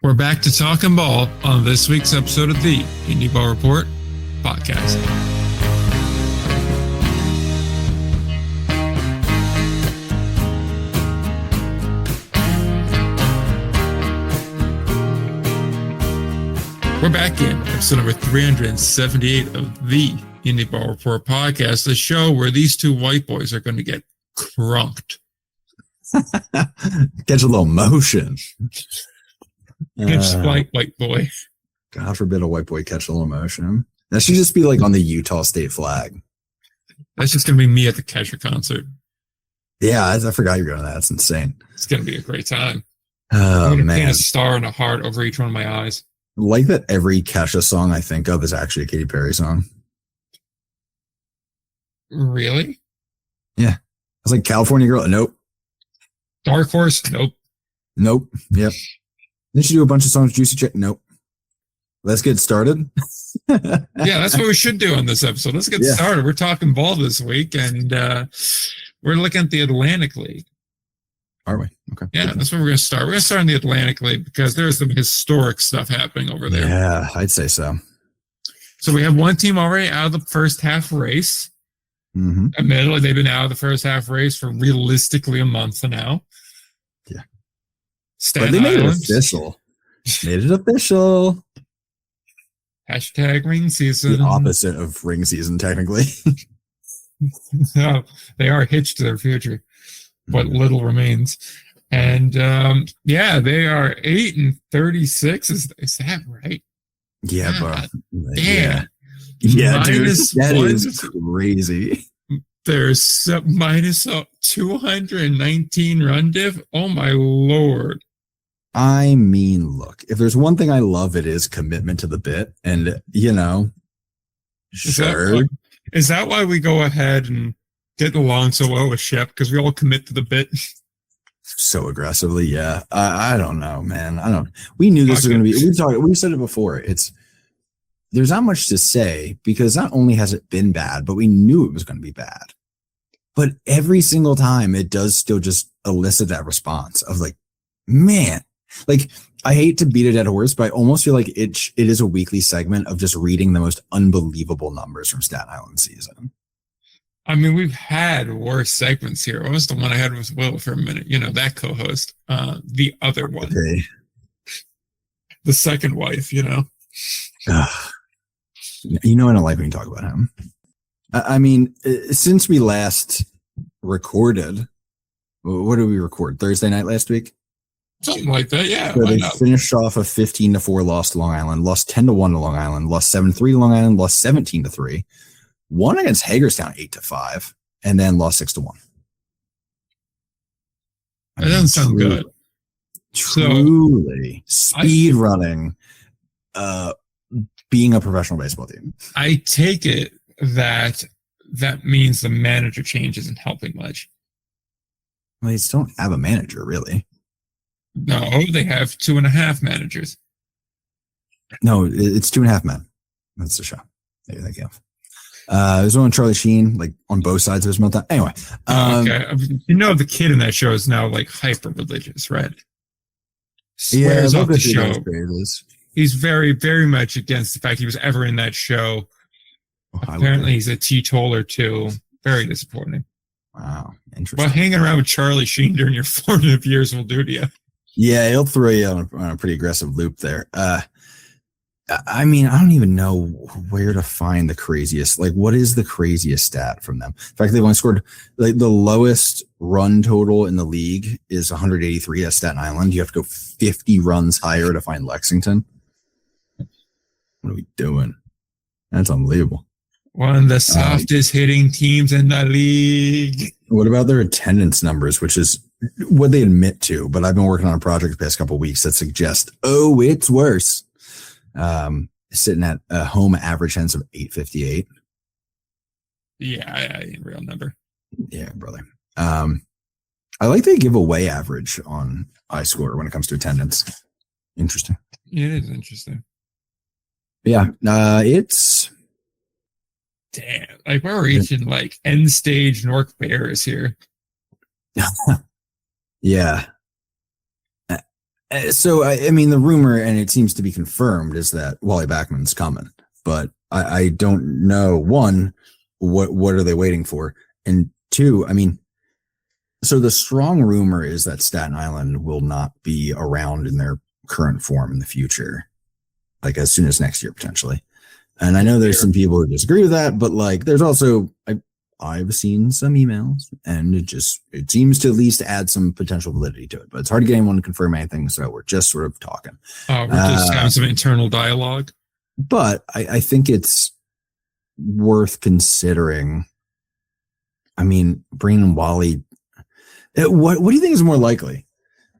We're back to talking ball on this week's episode of the Indie Ball Report podcast. We're back in episode number 378 of the Indie Ball Report podcast, the show where these two white boys are going to get crunked. Catch a little motion. Catch white boy. God forbid a white boy catch a little motion. That should just be like on the Utah state flag. That's just going to be me at the Kesha concert. Yeah, I forgot you're going to that. That's insane. It's going to be a great time. Oh, I'm going to man. paint a star and a heart over each one of my eyes. Like that every Kesha song I think of is actually a Katy Perry song. Really? Yeah. I was like, California Girl. Nope. Dark Horse? Nope. Nope. Yep. Didn't you do a bunch of songs with Juicy Chick? Nope. Let's get started. Yeah, that's what we should do on this episode. Let's get started. We're talking ball this week, and we're looking at the Atlantic League. Are we? Okay. Yeah, that's where we're going to start. We're going to start in the Atlantic League because there's some historic stuff happening over there. Yeah, I'd say so. So we have one team already out of the first half race. Mm-hmm. Admittedly, they've been out of the first half race for realistically a month now. Yeah. Staten but they made Island. it official. Made it official. Hashtag ring season. The opposite of ring season, technically. No, they are hitched to their future. What little remains. And they are 8-36. Is that right? Yeah, God, but damn. Yeah, dude, that one, is crazy. There's minus 219 run diff. Oh my lord. I mean, look, if there's one thing I love, it is commitment to the bit. And, Is that why we go ahead and get along so well with Shep? Because we all commit to the bit. So aggressively, yeah. I don't know, man. We knew this was going to be. We said it before. There's not much to say because not only has it been bad, but we knew it was going to be bad. But every single time, it does still just elicit that response of like, man. Like, I hate to beat a dead horse, but I almost feel like it is a weekly segment of just reading the most unbelievable numbers from Staten Island season. I mean, we've had worse segments here. What was the one I had with Will for a minute? That co-host. The other one. Okay. The second wife, I don't like when you talk about him. I mean, since we last recorded, what did we record? Thursday night last week? Something like that, yeah. So they finished off a 15-4 loss to Long Island, lost 10-1 to Long Island, lost 7-3 to Long Island, lost 17-3, won against Hagerstown 8-5, and then lost 6-1. That doesn't sound good. Truly, speed running, being a professional baseball team. I take it that means the manager change isn't helping much. Well, they just don't have a manager, really. No, they have 2.5 managers. No, it's 2.5 men. That's the show. There you go. There's one Charlie Sheen, like on both sides of his meltdown. Anyway. Okay. The kid in that show is now like hyper religious, right? Swears off the show. He's very, very much against the fact he was ever in that show. Apparently he's a teetotaler too. Very disappointing. Wow. Interesting. Well, hanging around with Charlie Sheen during your formative years will do to you. Yeah, he'll throw you on a pretty aggressive loop there. I mean, I don't even know where to find the craziest. Like, what is the craziest stat from them? In fact, they've only scored, like, the lowest run total in the league is 183 at Staten Island. You have to go 50 runs higher to find Lexington. What are we doing? That's unbelievable. One of the softest hitting teams in the league. What about their attendance numbers, which is what they admit to? But I've been working on a project the past couple of weeks that suggests, it's worse. Sitting at a home average attendance of 858. Yeah, I real number. Yeah, brother. I like the giveaway average on iScore when it comes to attendance. Interesting. It is interesting. Yeah, it's damn. Like we're reaching like end stage North Bears here. Yeah. So I mean, the rumor, and it seems to be confirmed, is that Wally Backman's coming. But I don't know. One, what are they waiting for? And two, I mean, so the strong rumor is that Staten Island will not be around in their current form in the future, like as soon as next year potentially. And I know there's some people who disagree with that, but like there's also I've seen some emails, and it seems to at least add some potential validity to it. But it's hard to get anyone to confirm anything, so we're just sort of talking. We're just having some internal dialogue. But I think it's worth considering. I mean, bringing Wally. What do you think is more likely?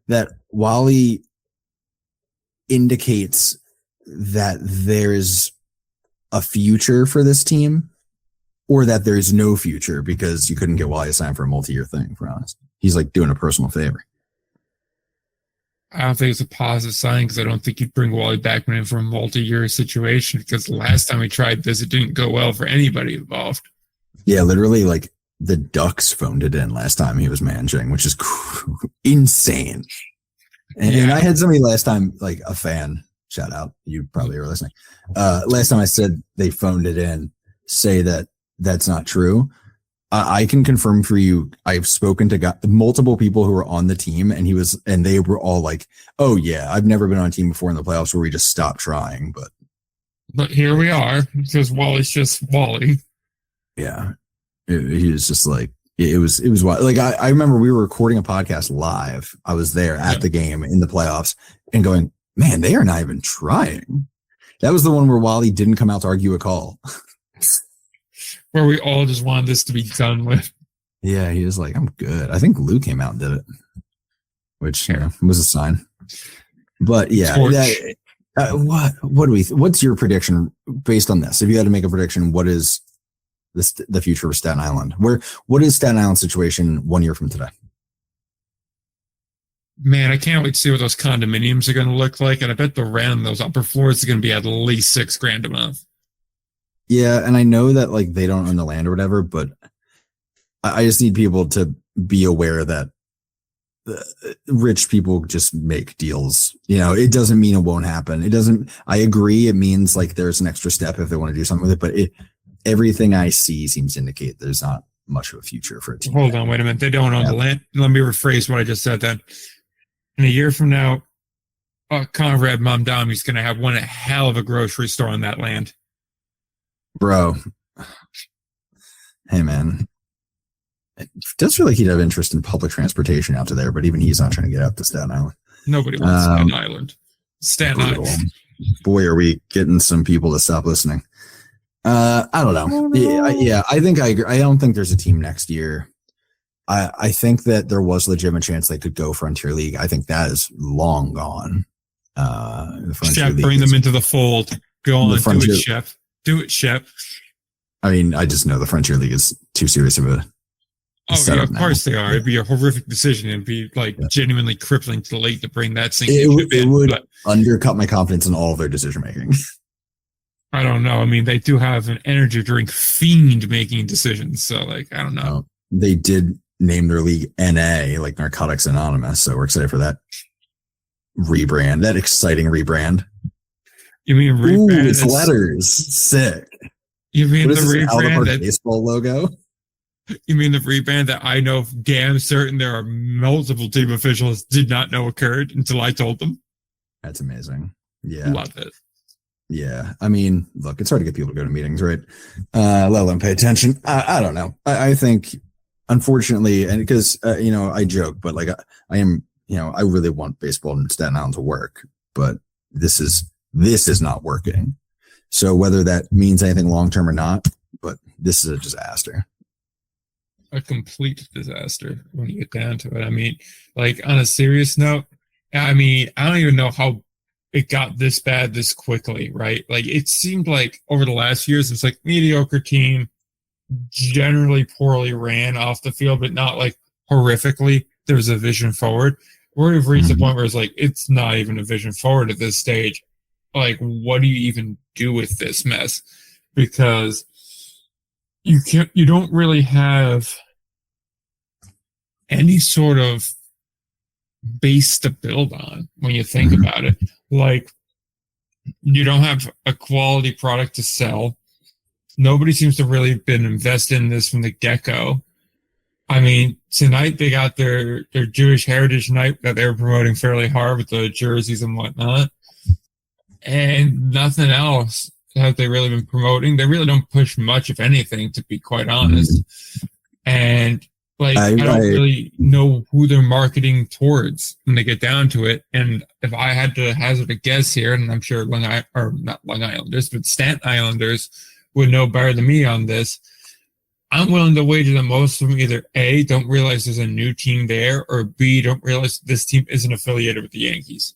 That Wally indicates that there's a future for this team, or that there's no future because you couldn't get Wally to sign for a multi-year thing, for honest. He's like doing a personal favor. I don't think it's a positive sign because I don't think you'd bring Wally Backman in for a multi-year situation, because the last time we tried this, it didn't go well for anybody involved. Yeah, literally, like the Ducks phoned it in last time he was managing, which is insane. And I had somebody last time, like a fan, shout out, you probably were listening. Last time I said they phoned it in, say that that's not true. I can confirm for you. I've spoken to multiple people who were on the team, and they were all like, "Oh yeah, I've never been on a team before in the playoffs where we just stopped trying." But here we are, because Wally's just Wally. Yeah, he was just like it was wild. Like I remember we were recording a podcast live. I was there at the game in the playoffs and going, "Man, they are not even trying." That was the one where Wally didn't come out to argue a call. Where we all just wanted this to be done with. Yeah, he was like, "I'm good." I think Lou came out and did it, which was a sign. But yeah, what's your prediction based on this? If you had to make a prediction, what is the future of Staten Island? What is Staten Island's situation 1 year from today? Man, I can't wait to see what those condominiums are going to look like, and I bet the rent on those upper floors is going to be at least $6,000 a month. Yeah, and I know that like they don't own the land or whatever, but I just need people to be aware that rich people just make deals. You know, it doesn't mean it won't happen. It doesn't. I agree. It means like there's an extra step if they want to do something with it, but everything I see seems to indicate there's not much of a future for a team. Hold on, wait a minute. They don't own the land. Let me rephrase what I just said then. In a year from now, Conrad Mamdami's going to have one hell of a grocery store on that land. Bro, hey man, it does feel like he'd have interest in public transportation out to there, but even he's not trying to get out to Staten Island. Nobody wants Staten Island. Staten Island. Boy, are we getting some people to stop listening. I don't know. Yeah, I think I agree. I don't think there's a team next year. I think that there was a legitimate chance they could go Frontier League. I think that is long gone. Shep, bring them into the fold. Go on, do it, Shep. Do it, Shep. I mean, I just know the Frontier League is too serious of a of course they are. It'd be a horrific decision. It'd be like genuinely crippling to the league to bring that sinking ship in. It would undercut my confidence in all of their decision making. I don't know. I mean, they do have an energy drink fiend making decisions. So, like, I don't know. They did name their league NA, like Narcotics Anonymous. So we're excited for that rebrand, that exciting rebrand. You mean rebrand? Ooh, it's letters. Sick. You mean the rebrand that baseball logo? You mean the rebrand that I know damn certain there are multiple team officials did not know occurred until I told them? That's amazing. Yeah. Love it. Yeah. I mean, look, it's hard to get people to go to meetings, right? Let alone pay attention. I don't know. I think, unfortunately, and because, I joke, but like I am, I really want baseball in Staten Island to work, but this is not working. So whether that means anything long-term or not, but this is a disaster. A complete disaster when you get down to it. I mean, like on a serious note, I mean, I don't even know how it got this bad this quickly, right? Like it seemed like over the last years, it's like mediocre team, generally poorly ran off the field, but not like horrifically. There's a vision forward. We've reached a point where it's like, it's not even a vision forward at this stage. Like, what do you even do with this mess? Because you don't really have any sort of base to build on when you think about it. Like, you don't have a quality product to sell. Nobody seems to really have been invested in this from the get-go. I mean, tonight they got their Jewish Heritage Night that they were promoting fairly hard with the jerseys and whatnot. And nothing else have they really been promoting. They really don't push much, if anything, to be quite honest. And like, I don't really know who they're marketing towards when they get down to it. And if I had to hazard a guess here, and I'm sure not Long Islanders, but Staten Islanders would know better than me on this, I'm willing to wager that most of them either A, don't realize there's a new team there, or B, don't realize this team isn't affiliated with the Yankees.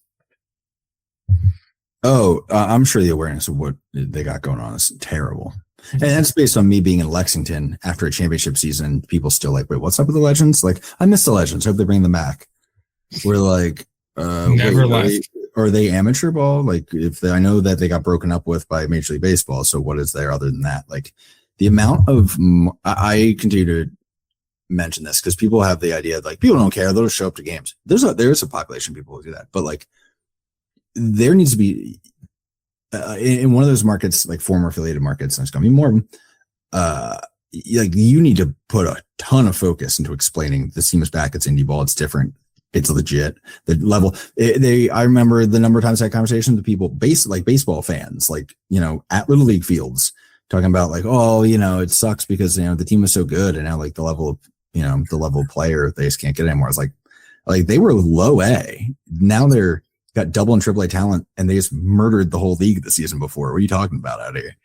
Oh, I'm sure the awareness of what they got going on is terrible. And that's based on me being in Lexington after a championship season. People still like, wait, what's up with the Legends? Like, I miss the Legends. Hope they bring them back. We're like, never left. Are they amateur ball? Like, I know that they got broken up with by Major League Baseball. So what is there other than that? Like, the amount of, I continue to mention this because people have the idea like people don't care. They'll just show up to games. There's a population of people who do that, but like, there needs to be in one of those markets, like former affiliated markets, and there's going to be more of them. Like, you need to put a ton of focus into explaining this team is back. It's indie ball. It's different. It's legit. The level I remember the number of times I had conversations with people baseball fans, like, you know, at Little League fields talking about like, oh, you know, it sucks because, you know, the team was so good. And now like the level of player, they just can't get anymore. It's like they were low A. Now they're got double and triple A talent, and they just murdered the whole league the season before. What are you talking about out here?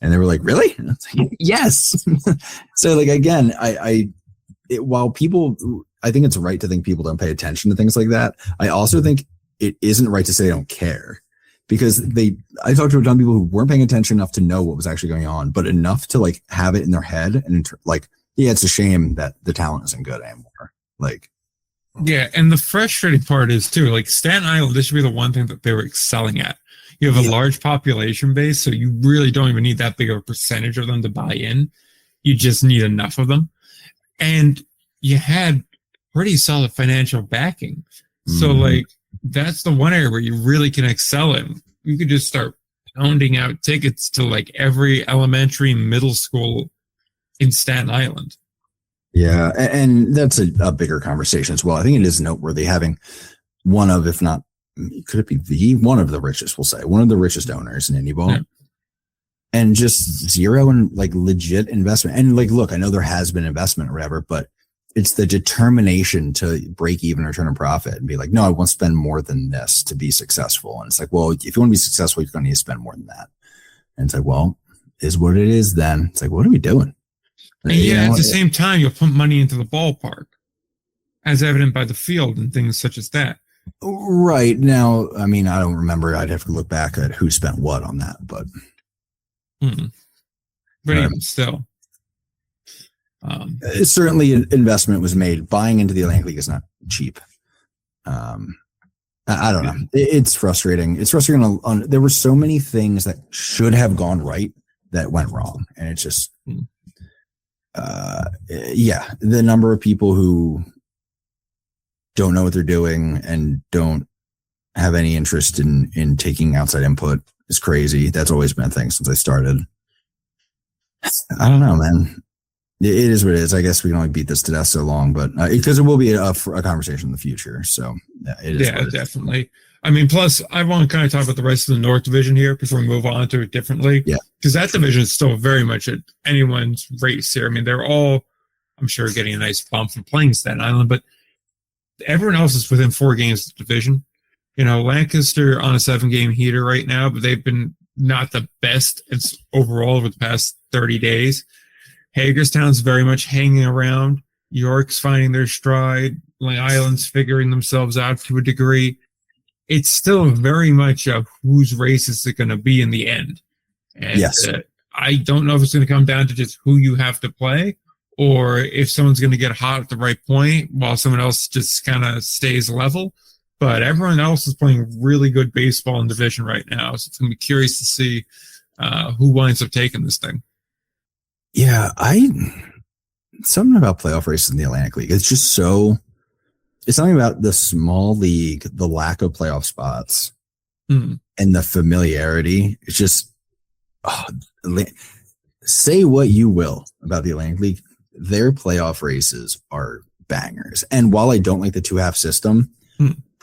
And they were like, really? Like, yes. So like, again, while people, I think it's right to think people don't pay attention to things like that. I also think it isn't right to say they don't care, because I talked to a ton of people who weren't paying attention enough to know what was actually going on, but enough to like have it in their head and like, yeah, it's a shame that the talent isn't good anymore. Like, yeah, and the frustrating part is too, like Staten Island, this should be the one thing that they were excelling at. You have a large population base, so you really don't even need that big of a percentage of them to buy in. You just need enough of them. And you had pretty solid financial backing. So like, that's the one area where you really can excel in. You could just start pounding out tickets to like every elementary, middle school in Staten Island. Yeah, and that's a bigger conversation as well. I think it is noteworthy having one of, if not, could it be one of the richest, we'll say, one of the richest owners in indie ball, and just zero and like legit investment. And like, look, I know there has been investment or whatever, but it's the determination to break even or turn a profit and be like, no, I won't spend more than this to be successful. And it's like, well, if you want to be successful, you're going to need to spend more than that. And it's like, well, is what it is then. It's like, what are we doing? And yeah, at the same time, you'll put money into the ballpark, as evident by the field and things such as that. Right. Now, I mean, I don't remember. I'd have to look back at who spent what on that, but. But even still. Certainly an investment was made. Buying into the Atlantic League is not cheap. I don't know. It's frustrating. It's frustrating. There were so many things that should have gone right that went wrong. And it's just, the number of people who don't know what they're doing and don't have any interest in taking outside input is crazy. That's always been a thing since I started. I don't know, man. It is what it is. I guess we can only beat this to death so long, but because it will be a conversation in the future. So it is. Yeah, definitely. I mean, plus I want to kind of talk about the rest of the North Division here before we move on to it differently. Yeah. Because that division is still very much at anyone's race here. I mean, they're all, I'm sure, getting a nice bump from playing Staten Island, but everyone else is within 4 games of the division. You know, Lancaster on a 7-game heater right now, but they've been not the best it's overall over the past 30 days. Hagerstown's very much hanging around. York's finding their stride. Long Island's figuring themselves out to a degree. It's still very much whose race is it going to be in the end. And yes. I don't know if it's going to come down to just who you have to play, or if someone's going to get hot at the right point while someone else just kind of stays level. But everyone else is playing really good baseball in division right now. So it's going to be curious to see who winds up taking this thing. Yeah, something about playoff races in the Atlantic League. It's just so it's something about the small league, the lack of playoff spots, and the familiarity. It's just say what you will about the Atlantic League, their playoff races are bangers. And while I don't like the 2-half system,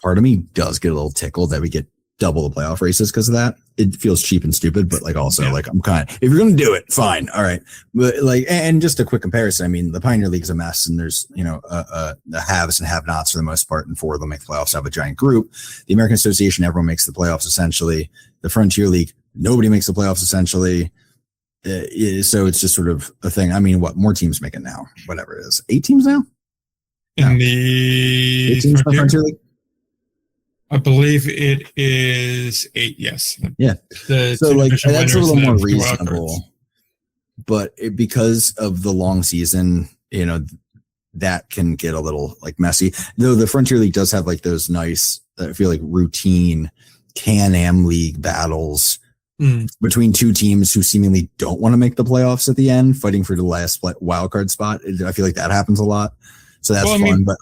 part of me does get a little tickled that we get double the playoff races because of that. It feels cheap and stupid, but like also like I'm kind of, if you're going to do it, fine. All right. But like, and just a quick comparison. I mean, the Pioneer League's a mess and there's, the haves and have nots for the most part. And 4 of them make the playoffs out of a giant group. The American Association, everyone makes the playoffs essentially. The Frontier League, nobody makes the playoffs essentially. So it's just sort of a thing. I mean, what more teams make it now? Whatever it is. 8 teams now? In the 8 teams in the Frontier League? I believe it is 8. Yes. Yeah. So like that's a little more reasonable, but because of the long season, that can get a little like messy. Though the Frontier League does have like those nice, I feel like routine Can-Am League battles between 2 teams who seemingly don't want to make the playoffs at the end, fighting for the last wild card spot. I feel like that happens a lot. So that's fun. But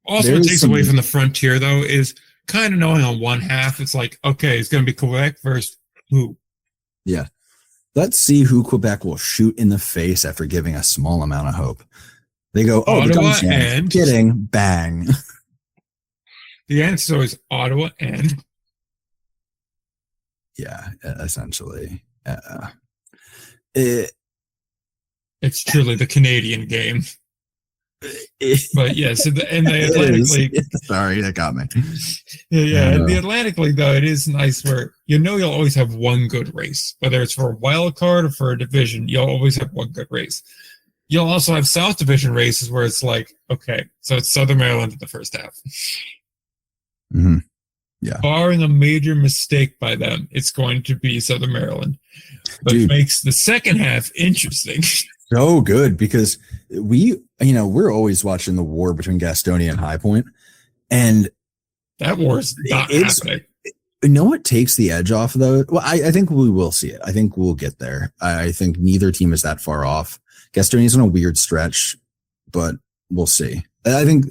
also, what takes away from the Frontier though is kind of knowing on one half, it's like, okay, it's going to be Quebec versus who? Yeah. Let's see who Quebec will shoot in the face after giving a small amount of hope. They go, Ottawa and kidding, bang. The answer is Ottawa and yeah, essentially. It's truly the Canadian game. But yes, and the Atlantic League. Sorry, that got me. Yeah. In the Atlantic League, though, it is nice where you'll always have one good race, whether it's for a wild card or for a division. You'll always have one good race. You'll also have South Division races where it's like, okay, so it's Southern Maryland in the first half. Mm-hmm. Yeah. Barring a major mistake by them, it's going to be Southern Maryland, but it makes the second half interesting. So good because we're always watching the war between Gastonia and High Point, and that war's not happening. You know what takes the edge off though? Well, I think we will see it. I think we'll get there. I think neither team is that far off. Gastonia's on a weird stretch, but we'll see. I think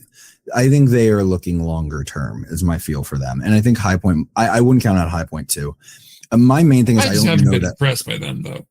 they are looking longer term is my feel for them, and I think High Point. I wouldn't count out High Point too. My main thing is I don't know that. Impressed by them though.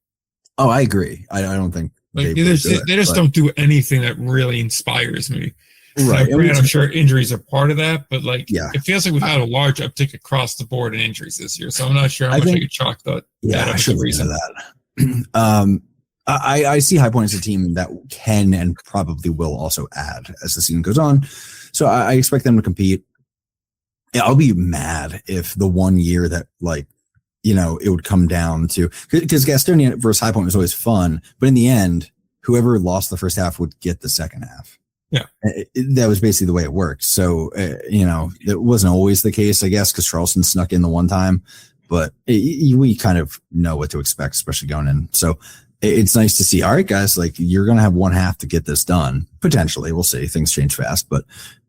Oh, I agree. I don't think. Like they just don't do anything that really inspires me. Right. I'm sure injuries are part of that, but it feels like we've had a large uptick across the board in injuries this year. So I'm not sure how much I could chalk that. Yeah, I should reason that. I see High Point as a team that can and probably will also add as the season goes on. So I expect them to compete. Yeah, I'll be mad if the one year that it would come down to, because Gastonia versus High Point was always fun, but in the end, whoever lost the first half would get the second half. Yeah. That was basically the way it worked. So, it wasn't always the case, I guess, because Charleston snuck in the one time, but we kind of know what to expect, especially going in. So it's nice to see, all right, guys, you're going to have one half to get this done. Potentially, we'll see. Things change fast, but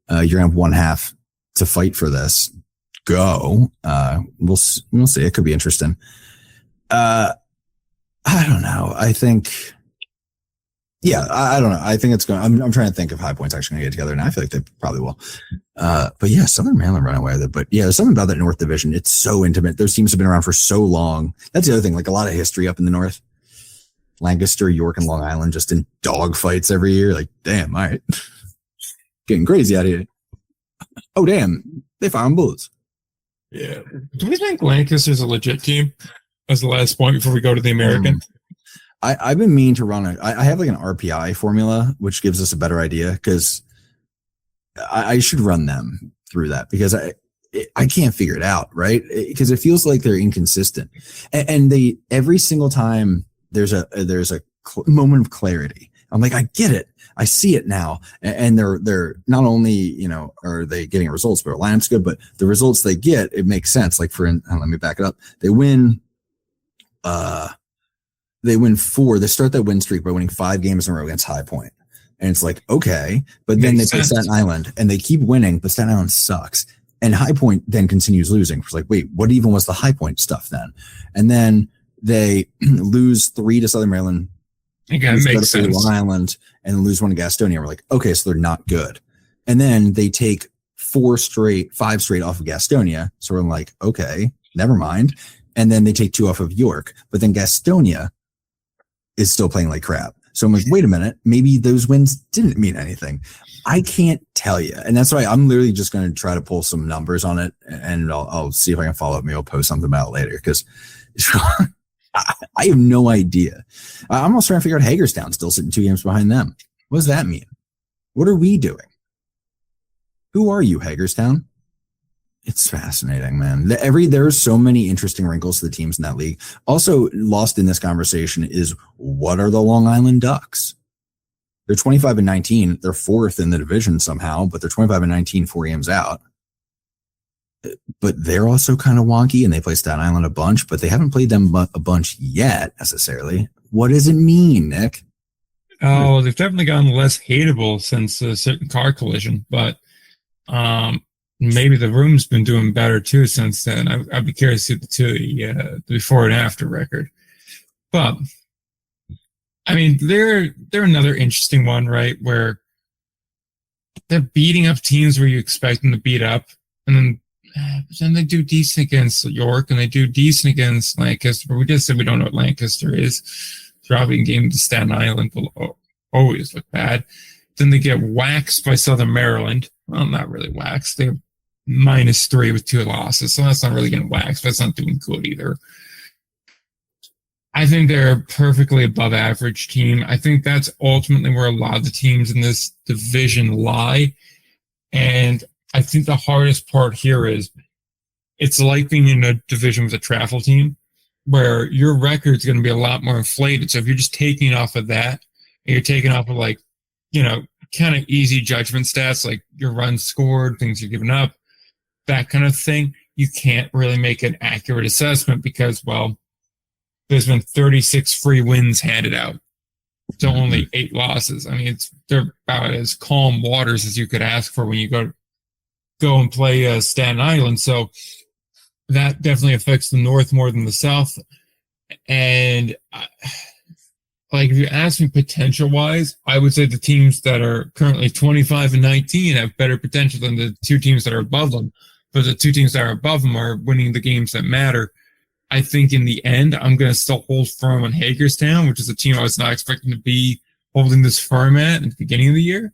you're going to have one half to fight for this. Go. We'll see. It could be interesting. I don't know. I think. Yeah, I don't know. I think it's going. I'm trying to think if High Point's actually going to get together, and I feel like they probably will. But yeah, Southern Maryland run away with it. But yeah, there's something about that North Division. It's so intimate. Those teams have been around for so long. That's the other thing. A lot of history up in the North. Lancaster, York, and Long Island just in dog fights every year. Damn, all right, getting crazy out here. Oh damn, they found bullets. Yeah. Do we think Lancaster's a legit team? As the last point before we go to the American. I've been meaning to run I have an RPI formula, which gives us a better idea because I should run them through that because I can't figure it out, right? Because it feels like they're inconsistent, and they every single time there's a moment of clarity. I'm like, I get it. I see it now. And they're not only, are they getting results, but lineup's good, but the results they get, it makes sense. Let me back it up. They win 4. They start that win streak by winning 5 games in a row against High Point. And it's okay, but then they play Staten Island and they keep winning, but Staten Island sucks. And High Point then continues losing. It's wait, what even was the High Point stuff then? And then they lose 3 to Southern Maryland. Again, it makes sense. Long Island and lose one to Gastonia. We're okay, so they're not good. And then they take 5 straight off of Gastonia. So we're like, okay, never mind. And then they take 2 off of York, but then Gastonia is still playing like crap. So I'm like, wait a minute, maybe those wins didn't mean anything. I can't tell you. And that's why I'm literally just going to try to pull some numbers on it, and I'll see if I can follow up. Maybe I'll post something about it later, because I have no idea. I'm also trying to figure out Hagerstown still sitting 2 games behind them. What does that mean? What are we doing? Who are you, Hagerstown? It's fascinating, man. There are so many interesting wrinkles to the teams in that league. Also lost in this conversation is, what are the Long Island Ducks? They're 25-19. They're 4th in the division somehow, but they're 25-19, 4 games out. But they're also kind of wonky, and they play Staten Island a bunch, but they haven't played them a bunch yet necessarily. What does it mean, Nick? Oh, they've definitely gotten less hateable since a certain car collision, but maybe the room's been doing better too since then. I'd be curious to see the before and after record. But I mean, they're another interesting one, right? Where they're beating up teams where you expect them to beat up, and then they do decent against York, and they do decent against Lancaster. But we just said we don't know what Lancaster is. Dropping game to Staten Island will always look bad. Then they get waxed by Southern Maryland. Well, not really waxed. They have -3 with 2 losses, so that's not really getting waxed. That's not doing good either. I think they're a perfectly above average team. I think that's ultimately where a lot of the teams in this division lie. And I think the hardest part here is it's like being in a division with a travel team where your record's going to be a lot more inflated. So if you're just taking off of that, and you're taking off of kind of easy judgment stats, like your runs scored, things you're giving up, that kind of thing, you can't really make an accurate assessment because, well, there's been 36 free wins handed out to only 8 losses. I mean, they're about as calm waters as you could ask for when you go and play Staten Island. So that definitely affects the North more than the South. And if you ask me potential-wise, I would say the teams that are currently 25-19 have better potential than the 2 teams that are above them. But the 2 teams that are above them are winning the games that matter. I think in the end, I'm going to still hold firm on Hagerstown, which is a team I was not expecting to be holding this firm at the beginning of the year.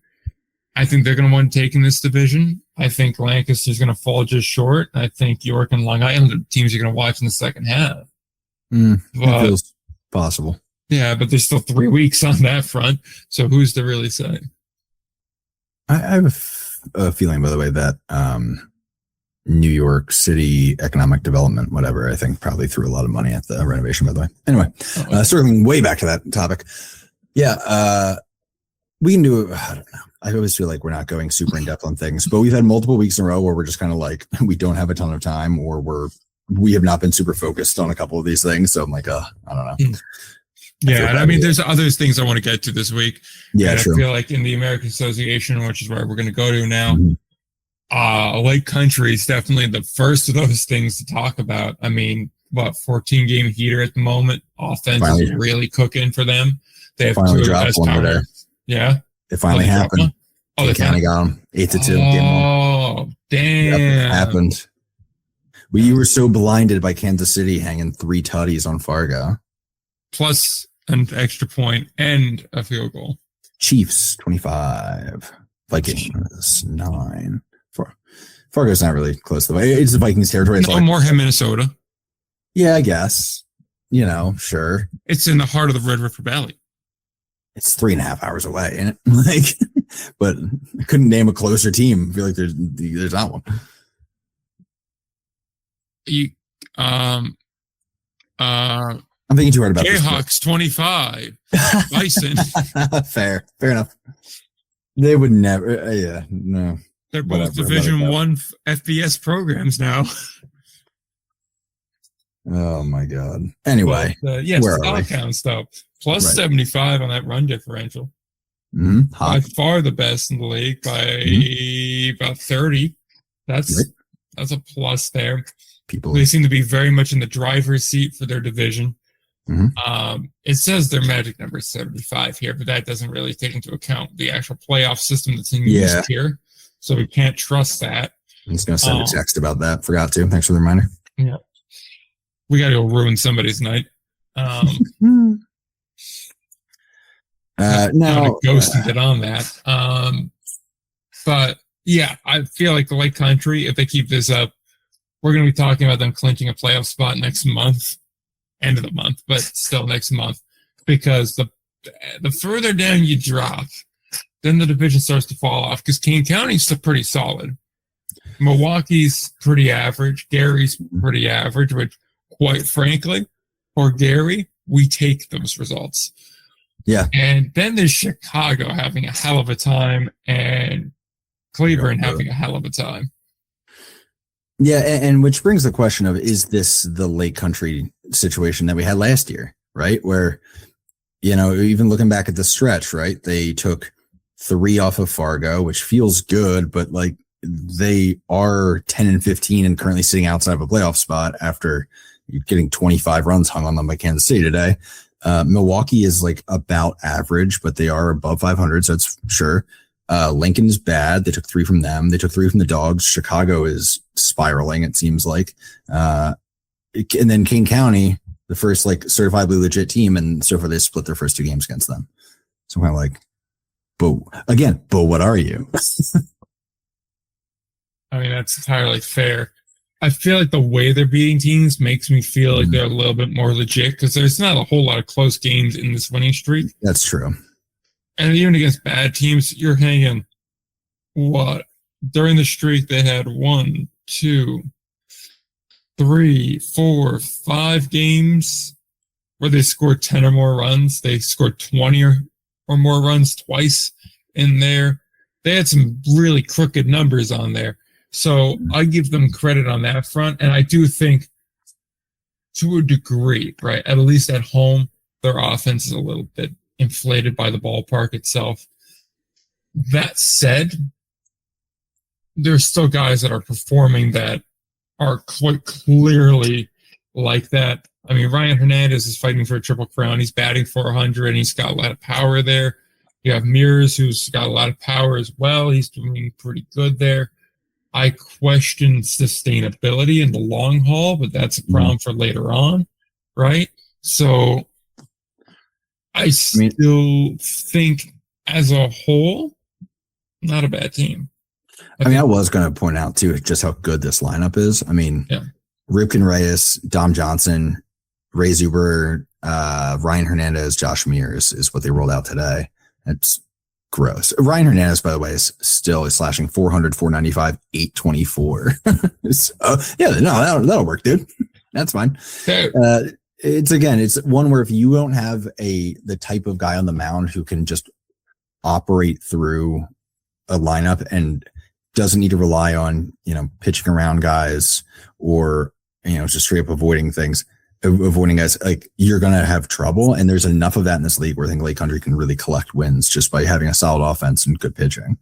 I think they're going to want to take in this division. I think Lancaster's going to fall just short. I think York and Long Island are the teams you're going to watch in the second half. That feels possible. Yeah, but there's still 3 weeks on that front. So who's to really say? I have a feeling, by the way, that New York City economic development, whatever, I think probably threw a lot of money at the renovation, by the way. Anyway, circling way back to that topic. Yeah, we can do, I don't know. I always feel like we're not going super in depth on things, but we've had multiple weeks in a row where we're just kind of like, we don't have a ton of time, or we have not been super focused on a couple of these things. So I'm like, I don't know. Yeah, and I mean, there's other things I want to get to this week. Yeah, and true. I feel like in the American Association, which is where we're going to go to now, Lake Country is definitely the first of those things to talk about. I mean, 14-game heater at the moment. Offense is really cooking for them. They have 2 of the best power. Yeah. It finally happened. They finally got them 8-2. Oh, damn. Yep, it happened. You were so blinded by Kansas City hanging 3 tutties on Fargo. Plus an extra point and a field goal. Chiefs 25. Vikings 9. Fargo's not really close to the way. It's the Vikings territory. No, Moorhead, Minnesota. Yeah, I guess. Sure. It's in the heart of the Red River Valley. It's 3.5 hours away, isn't it? But I couldn't name a closer team. I feel like there's not one. I'm thinking too hard about this. Jayhawks 25. Bison. Fair enough. They would never. Yeah, no. They're both Division 1 FBS programs now. Oh my God. Anyway, yes, all counts though. Plus 75 on that run differential. By far the best in the league by about 30. That's a plus there. They seem to be very much in the driver's seat for their division. It says their magic number is 75 here, but that doesn't really take into account the actual playoff system that's in use here. So we can't trust that. I'm just going to send a text about that. Forgot to. Thanks for the reminder. Yeah. We got to go ruin somebody's night. Now, ghosting it on that. But yeah, I feel like the Lake Country, if they keep this up, we're going to be talking about them clinching a playoff spot next month, end of the month, but still next month, because the further down you drop, then the division starts to fall off, because Kane County's still pretty solid. Milwaukee's pretty average. Gary's pretty average, which, quite frankly, for Gary, we take those results. Yeah. And then there's Chicago having a hell of a time, and Cleveland having a hell of a time. Yeah, and which brings the question of, is this the Lake Country situation that we had last year, right? Where, even looking back at the stretch, right? They took 3 off of Fargo, which feels good, but like they are 10-15 and currently sitting outside of a playoff spot after getting 25 runs hung on them by Kansas City today. Milwaukee is like about average, but they are above 500, so it's sure. Lincoln is bad. They took 3 from them. They took 3 from the Dogs. Chicago is spiraling, it seems like. And then Kane County, the first like certifiably legit team, and so far they split their first 2 games against them. So I'm kind of like, but what are you? I mean, that's entirely fair. I feel like the way they're beating teams makes me feel like they're a little bit more legit, because there's not a whole lot of close games in this winning streak. That's true. And even against bad teams, you're hanging what? During the streak, they had 1, 2, 3, 4, 5 games where they scored 10 or more runs. They scored 20 or more runs twice in there. They had some really crooked numbers on there. So I give them credit on that front. And I do think, to a degree, right, at least at home, their offense is a little bit inflated by the ballpark itself. That said, there's still guys that are performing that are quite clearly like that. I mean, Ryan Hernandez is fighting for a triple crown. He's batting 400, and he's got a lot of power there. You have Mears, who's got a lot of power as well. He's doing pretty good there. I question sustainability in the long haul, but that's a problem for later on, right? So I still think, as a whole, not a bad team. I was going to point out, too, just how good this lineup is. I mean, Ripken Reyes, Dom Johnson, Ray Zuber, Ryan Hernandez, Josh Mears is what they rolled out today. It's gross. Ryan Hernandez, by the way, is still slashing 400, 495, 824. That'll work, dude. That's fine. It's one where if you don't have the type of guy on the mound who can just operate through a lineup and doesn't need to rely on, pitching around guys or, just straight up avoiding guys, like, you're going to have trouble. And there's enough of that in this league where I think Lake Country can really collect wins just by having a solid offense and good pitching.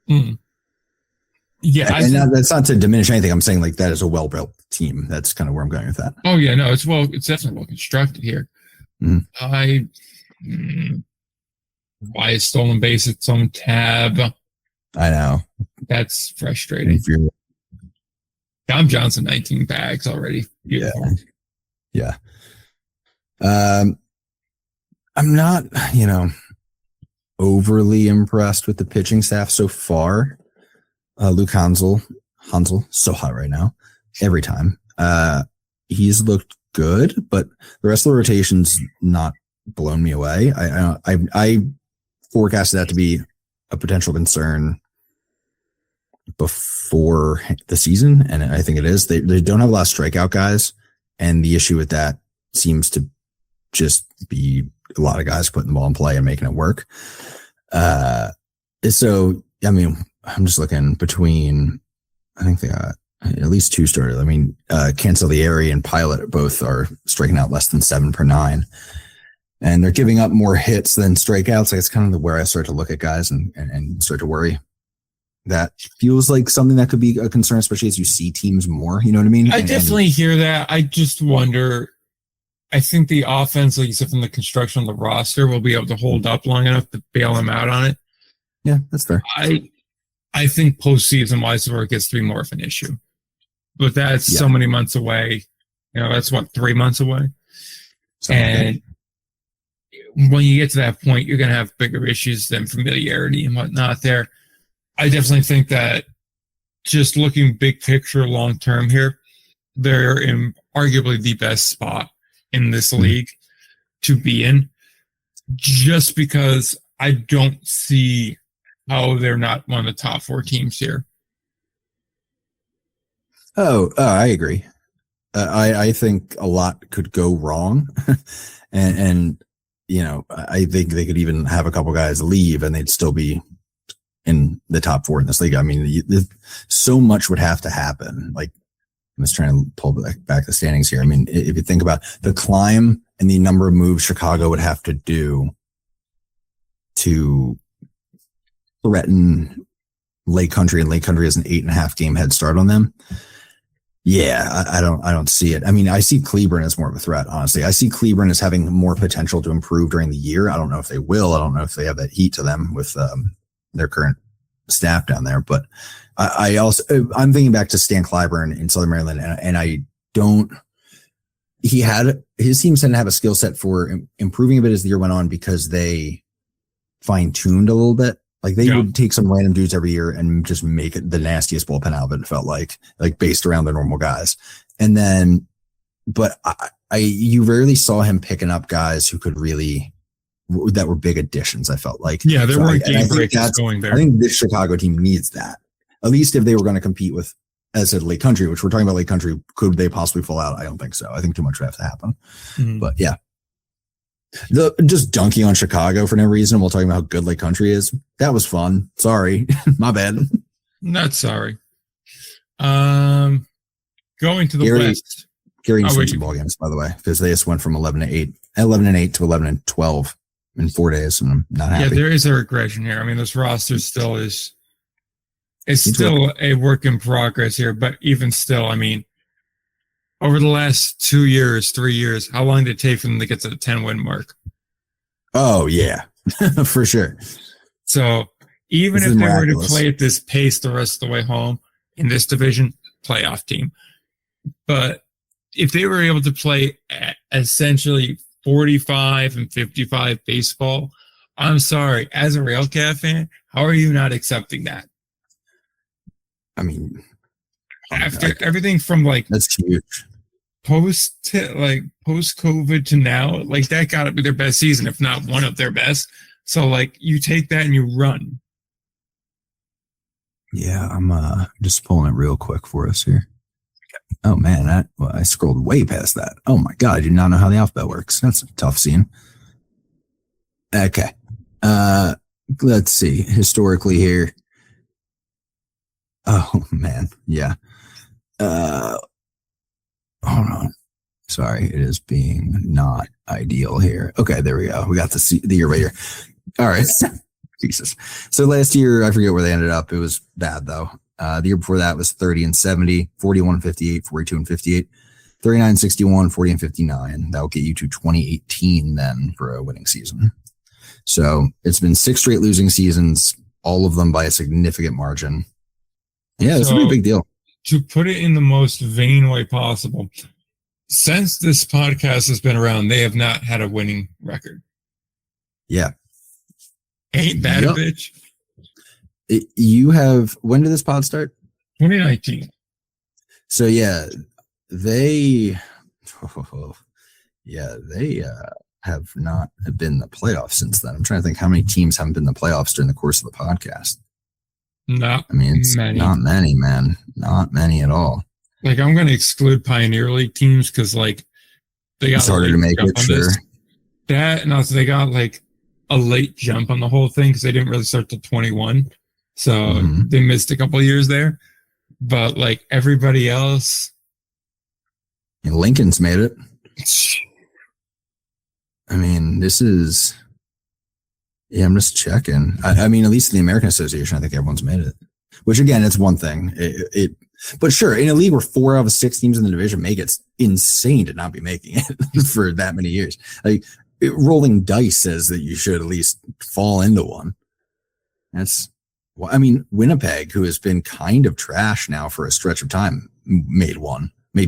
Yeah. And that's not to diminish anything. I'm saying, like, that is a well-built team. That's kind of where I'm going with that. Oh yeah, no, it's definitely well constructed here. Why is stolen base its own tab? I know. That's frustrating. Dom Johnson, 19 bags already. Beautiful. Yeah. I'm not, overly impressed with the pitching staff so far. Luke Hansel, so hot right now, every time. He's looked good, but the rest of the rotation's not blown me away. I forecasted that to be a potential concern before the season, and I think it is. They don't have a lot of strikeout guys, and the issue with that seems to just be a lot of guys putting the ball in play and making it work. So, I mean, I'm just looking between, I think they got at least 2 starters. I mean, Cancellieri and Pilot both are striking out less than 7 per 9. And they're giving up more hits than strikeouts. Like, it's kind of where I start to look at guys and start to worry. That feels like something that could be a concern, especially as you see teams more. You know what I mean? I definitely hear that. I just wonder. I think the offense, like you said, from the construction of the roster, will be able to hold up long enough to bail them out on it. Yeah, that's fair. I think postseason wise where it gets to be more of an issue. But that's so many months away. That's what, 3 months away. And when you get to that point, you're going to have bigger issues than familiarity and whatnot there. I definitely think that just looking big picture long term here, they're in arguably the best spot in this league to be in, just because I don't see how they're not one of the top 4 teams here. I agree. I think a lot could go wrong, and I think they could even have a couple guys leave and they'd still be in the top 4 in this league. I mean, so much would have to happen. Like, I'm just trying to pull back the standings here. I mean, if you think about the climb and the number of moves Chicago would have to do to threaten Lake Country, and Lake Country has an 8.5 game head start on them. Yeah, I don't see it. I mean, I see Cleburne as more of a threat, honestly. I see Cleburne as having more potential to improve during the year. I don't know if they will. I don't know if they have that heat to them with their current staff down there. But I'm thinking back to Stan Clyburn in Southern Maryland, and I don't. His team tended to have a skill set for improving a bit as the year went on because they fine-tuned a little bit. Like they would take some random dudes every year and just make it the nastiest bullpen out of it. It felt like based around the normal guys. And then, but you rarely saw him picking up guys who could really, that were big additions. I felt like, there weren't game breakers going there. I think this Chicago team needs that, at least if they were going to compete with, as I said, Lake Country, which we're talking about Lake Country. Could they possibly fall out? I don't think so. I think too much would have to happen, but yeah. Just dunking on Chicago for no reason while talking about how good Lake Country is. That was fun. Sorry. My bad. Not sorry. Going to the West. Gary needs some ball games, by the way, because they just went from 11-8 to 11-12 in 4 days, and I'm not happy. Yeah, there is a regression here. I mean, this roster still is still a work in progress here, but even still, I mean, over the last 2 years, 3 years, how long did it take for them to get to the 10-win mark? Oh, yeah, for sure. So even if they were to play at this pace the rest of the way home in this division, playoff team. But if they were able to play essentially 45 and 55 baseball, I'm sorry, as a Railcat fan, how are you not accepting that? I mean, after everything from that's huge. Post COVID to now, that got to be their best season, if not one of their best. So you take that and you run. Yeah, I'm just pulling it real quick for us here. Oh man, I scrolled way past that. Oh my god, I do not know how the alphabet works. That's a tough scene. Okay, let's see. Historically here. Oh man, yeah. Hold on. Sorry, it is being not ideal here. Okay, there we go. We got the year right here. All right. Jesus. So last year, I forget where they ended up. It was bad though. The year before that was 30-70, 41-58, 42-58, 39-61, 40-59. That'll get you to 2018 then for a winning season. So it's been 6 straight losing seasons, all of them by a significant margin. Yeah, it's a pretty big deal. To put it in the most vain way possible, since this podcast has been around, they have not had a winning record. Yeah. Ain't that a bitch? You have, when did this pod start? 2019. So yeah, they have not been in the playoffs since then. I'm trying to think how many teams haven't been in the playoffs during the course of the podcast. Not many. Not many, man. Not many at all. I'm going to exclude Pioneer League teams because, they got it's harder to make it, sure. That, and also they got, a late jump on the whole thing because they didn't really start till 21. So they missed a couple of years there. But, everybody else. And Lincoln's made it. I mean, this is. Yeah, I'm just checking. I mean, at least in the American Association, I think everyone's made it. Which again, it's one thing. But sure, in a league where 4 out of 6 teams in the division make it, it's insane to not be making it for that many years. Rolling dice says that you should at least fall into one. That's Well, I mean, Winnipeg, who has been kind of trash now for a stretch of time, made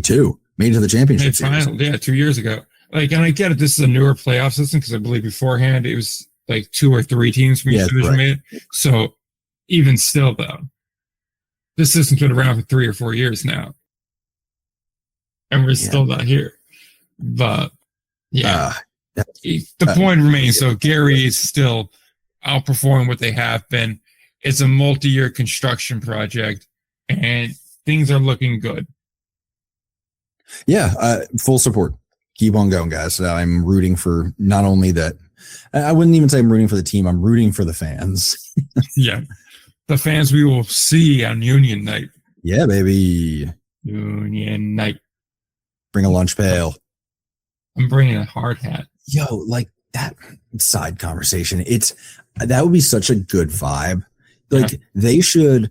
two, made it to the championship series. Final, 2 years ago. Like, and I get it. This is a newer playoff system because I believe beforehand it was like 2 or 3 teams from each division made it. So even still, though, this system's been around for 3 or 4 years now, and we're still not here. But the point remains. So Gary is still outperforming what they have been. It's a multi-year construction project, and things are looking good. Yeah, full support. Keep on going, guys. I'm rooting for not only that. I wouldn't even say I'm rooting for the team. I'm rooting for the fans. Yeah, the fans we will see on Union Night. Yeah, baby. Union Night. Bring a lunch pail. I'm bringing a hard hat. Yo, like that side conversation. That would be such a good vibe. Like they should.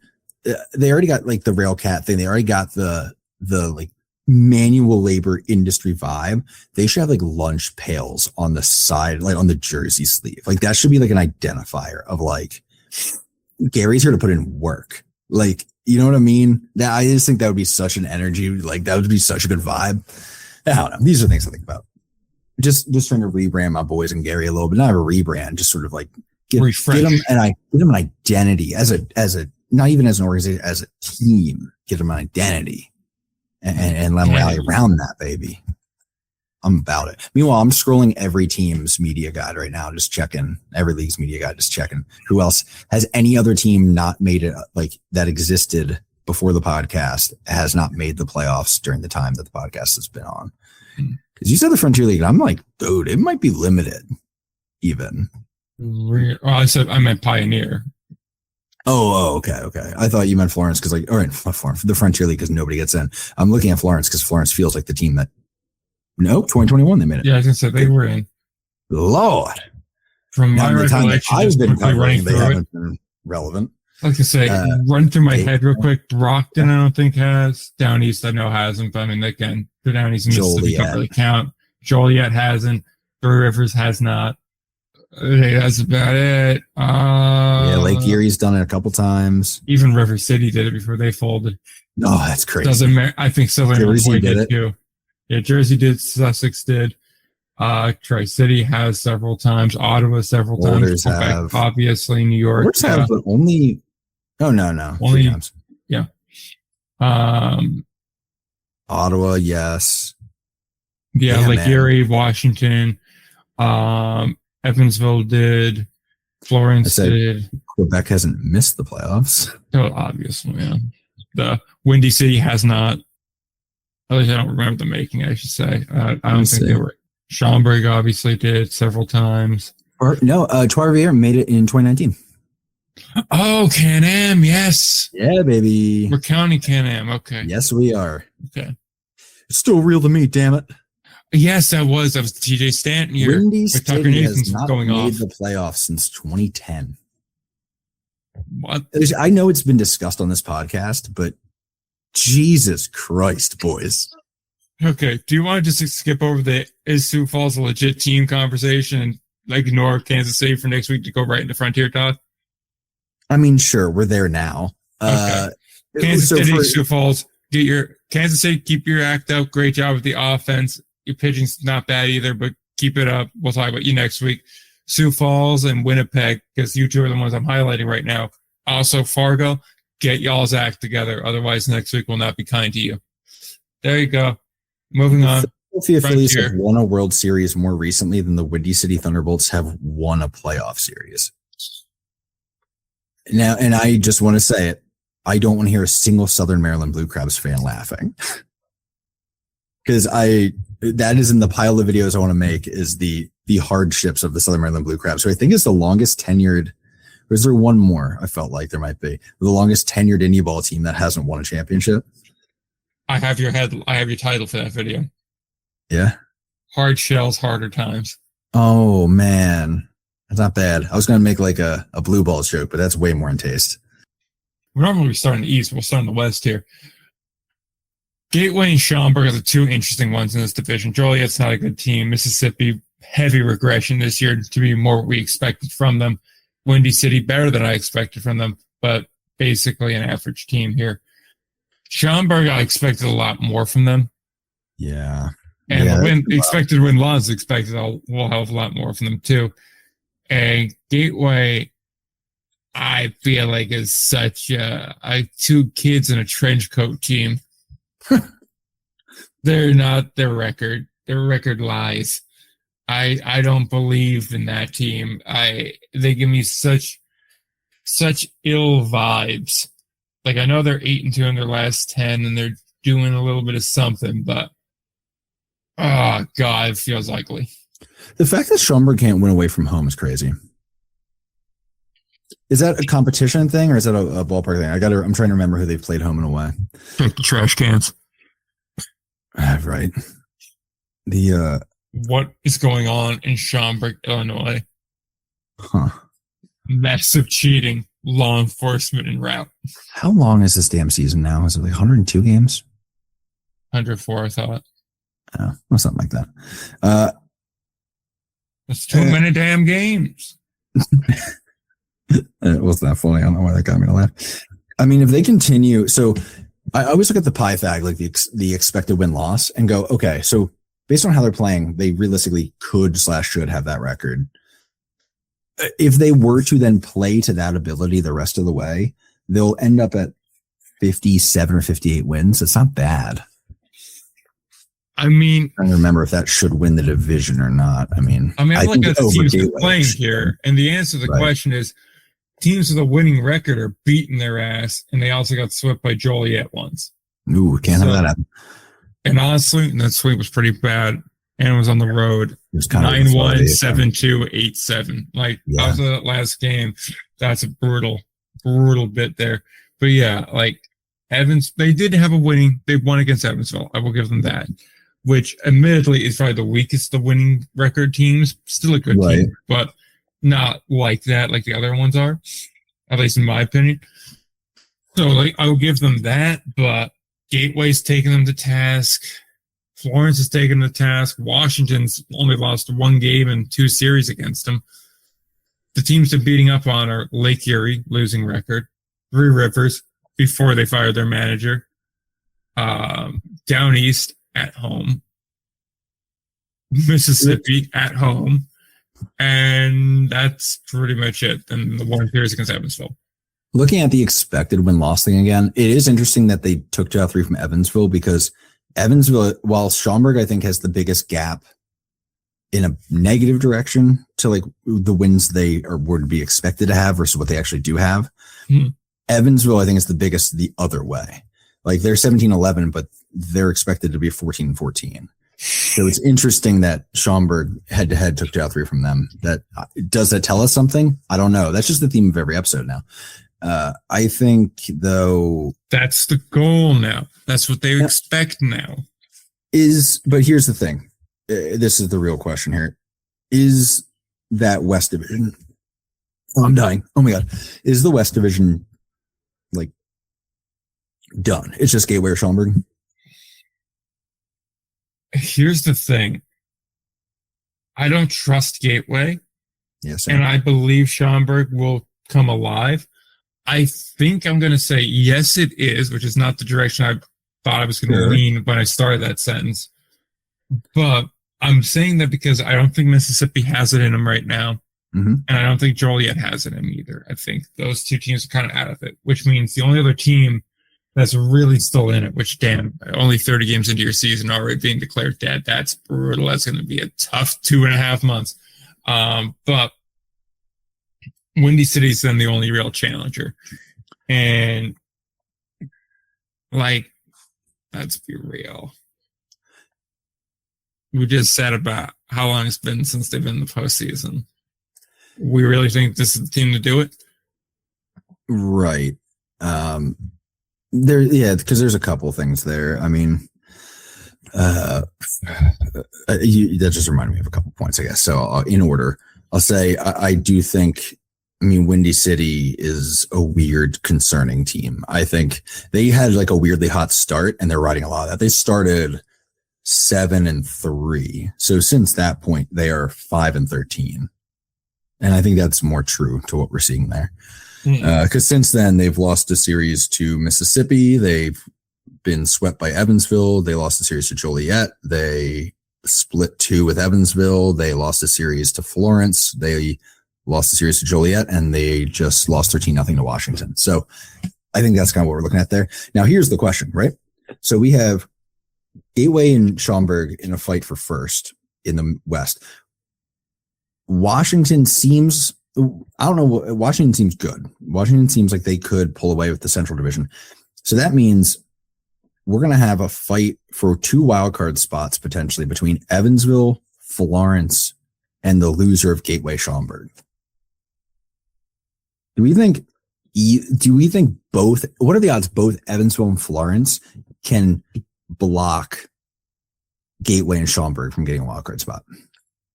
They already got like the Railcat thing. They already got the like manual labor industry vibe. They should have like lunch pails on the side, like on the jersey sleeve. Like that should be like an identifier of like Gary's here to put in work. Like, you know what I mean? That I just think that would be such an energy. Like that would be such a good vibe. I don't know. These are things I think about. Just trying to rebrand my boys and Gary a little bit. Not a rebrand, just sort of like get them an identity as a not even as an organization, as a team. Get them an identity. And let them rally around that, baby. I'm about it. Meanwhile, I'm scrolling every team's media guide right now, just checking every league's media guide, just checking who else has any other team not made it, like that existed before the podcast has not made the playoffs during the time that the podcast has been on. Because you said the Frontier League, and I'm like, dude, it might be limited even. I meant Pioneer. Oh, okay. I thought you meant Florence because, like, all right, Florence, the Frontier League because nobody gets in. I'm looking at Florence because Florence feels like the team that. Nope, 2021 they made it. Yeah, I was gonna say they were in. Lord, from my recollection, I've been running they haven't been relevant. I was gonna say, run through my head real quick. Brockton, I don't think has. Down East, I know hasn't. But I mean, they can. The Down East and Mississippi don't really count. Joliet hasn't. Three Rivers has not. Hey, that's about it. Lake Erie's done it a couple times. Even River City did it before they folded. Oh, that's crazy. Doesn't matter. I think Southern Jersey did it too. Yeah, Jersey did. Sussex did. Tri-City has several times. Ottawa several times. Have. Obviously, New York. Others have, but only. Oh no. Only 3 times. Yeah. Ottawa, yes. Yeah, Lake Erie, Washington. Evansville did. Florence did. Quebec hasn't missed the playoffs. Oh, obviously, yeah. The Windy City has not. At least I don't remember them making, I should say. I don't think they were. Schaumburg obviously did several times. Trois-Rivières made it in 2019. Oh, Can-Am, yes. Yeah, baby. We're counting Can-Am, okay. Yes, we are. Okay. It's still real to me, damn it. Yes, that was TJ Stanton year. Windy City has not made the playoffs since 2010. What? I know it's been discussed on this podcast, but Jesus Christ, boys. Okay, do you want to just skip over the is Sioux Falls a legit team conversation and ignore Kansas City for next week to go right into Frontier talk? I mean, sure, we're there now. Okay. Kansas City, Sioux Falls, Kansas City, keep your act up. Great job with the offense. Your pitching's not bad either, but keep it up. We'll talk about you next week. Sioux Falls and Winnipeg, because you two are the ones I'm highlighting right now. Also, Fargo, get y'all's act together. Otherwise, next week will not be kind to you. There you go. Moving on. The Philadelphia Phillies have won a World Series more recently than the Windy City Thunderbolts have won a playoff series. Now, and I just want to say it. I don't want to hear a single Southern Maryland Blue Crabs fan laughing. Because that is in the pile of videos I want to make is the hardships of the Southern Maryland Blue Crabs. So I think it's the longest tenured, or is there one more? I felt like there might be the longest tenured indie ball team that hasn't won a championship. I have your title for that video. Yeah. Hard shells, harder times. Oh man. That's not bad. I was going to make like a blue ball joke, but that's way more in taste. We're not going to start in the East. We'll start in the West here. Gateway and Schaumburg are the two interesting ones in this division. Joliet's not a good team. Mississippi, heavy regression this year to be more what we expected from them. Windy City, better than I expected from them. but basically an average team here. Schaumburg, I expected a lot more from them. Yeah. And expected to win loss, expected a whole hell of a lot more from them too. And Gateway, I feel like is such two kids in a trench coat team. They're not their record. Their record lies. I don't believe in that team. They give me such ill vibes. Like I know they're 8-2 in their last 10 and they're doing a little bit of something, but oh god, it feels ugly. The fact that Schaumburg can't win away from home is crazy. Is that a competition thing or is that a ballpark thing? I'm trying to remember who they've played home and away. Pick the trash cans. Right. What is going on in Schaumburg, Illinois? Huh. Massive cheating, law enforcement and route. How long is this damn season now? Is it like 102 games? 104, I thought. Oh, well, something like that. That's too many damn games. It wasn't that funny. I don't know why that got me to laugh. I mean, if they continue, so I always look at the pie fag, like the expected win-loss, and go, okay, so based on how they're playing, they realistically could/should have that record. If they were to then play to that ability the rest of the way, they'll end up at 57 or 58 wins. It's not bad. I mean, I'm trying to remember if that should win the division or not. I look at the teams they're playing here, and the answer to the question is teams with a winning record are beating their ass, and they also got swept by Joliet once. Ooh, can't have that happen. And honestly, that sweep was pretty bad, and it was on the road. It was 9-1, 7-2, 8-7. Like after that last game, that's a brutal bit there. But yeah, like Evans, they did have a winning. They won against Evansville. I will give them that. Which admittedly is probably the weakest of winning record teams. Still a good team, but not like that, like the other ones are, at least in my opinion. So like I will give them that, but Gateway's taking them to task. Florence is taking them to task. Washington's only lost one game and 2 series against them. The teams they're beating up on are Lake Erie, losing record, Three Rivers before they fired their manager, Down East at home, Mississippi at home, and that's pretty much it. And the one series against Evansville. Looking at the expected win-loss thing again, it is interesting that they took 2 out of 3 from Evansville, because Evansville, while Schaumburg, I think, has the biggest gap in a negative direction to like the wins they were to be expected to have versus what they actually do have. Mm-hmm. Evansville, I think, is the biggest the other way. Like they're 17-11, but they're expected to be 14-14. So it's interesting that Schaumburg head-to-head took 2 out of 3 from them. Does that tell us something? I don't know. That's just the theme of every episode now. I think, though, that's the goal now. That's what they expect now. But here's the thing. This is the real question here. Is that West Division? Oh, I'm dying. Oh my God. Is the West Division like done? It's just Gateway or Schaumburg? Here's the thing. I don't trust Gateway. Yes. And I believe Schaumburg will come alive. I think I'm going to say yes, it is, which is not the direction I thought I was going to lean when I started that sentence. But I'm saying that because I don't think Mississippi has it in them right now. Mm-hmm. And I don't think Joliet has it in them either. I think those 2 teams are kind of out of it, which means the only other team that's really still in it, which, damn, only 30 games into your season already being declared dead. That's brutal. That's going to be a tough 2.5 months. But Windy City's then the only real challenger. And, like, let's be real. We just said about how long it's been since they've been in the postseason. We really think this is the team to do it? Right. Because there's a couple things there. I mean, that just reminded me of a couple points, I guess. So in order, I'll say I do think, Windy City is a weird, concerning team. I think they had like a weirdly hot start, and they're riding a lot of that. They started 7-3. So since that point, they are 5-13. And I think that's more true to what we're seeing there. Because since then, they've lost a series to Mississippi. They've been swept by Evansville. They lost a series to Joliet. They split 2 with Evansville. They lost a series to Florence. They lost a series to Joliet, and they just lost 13-0 to Washington. So I think that's kind of what we're looking at there. Now, here's the question, right? So we have Gateway and Schaumburg in a fight for first in the West. Washington seems, I don't know, Washington seems good. Washington seems like they could pull away with the Central Division. So that means we're going to have a fight for 2 wildcard spots potentially between Evansville, Florence, and the loser of Gateway Schaumburg. Do we think both, what are the odds both Evansville and Florence can block Gateway and Schaumburg from getting a wildcard spot?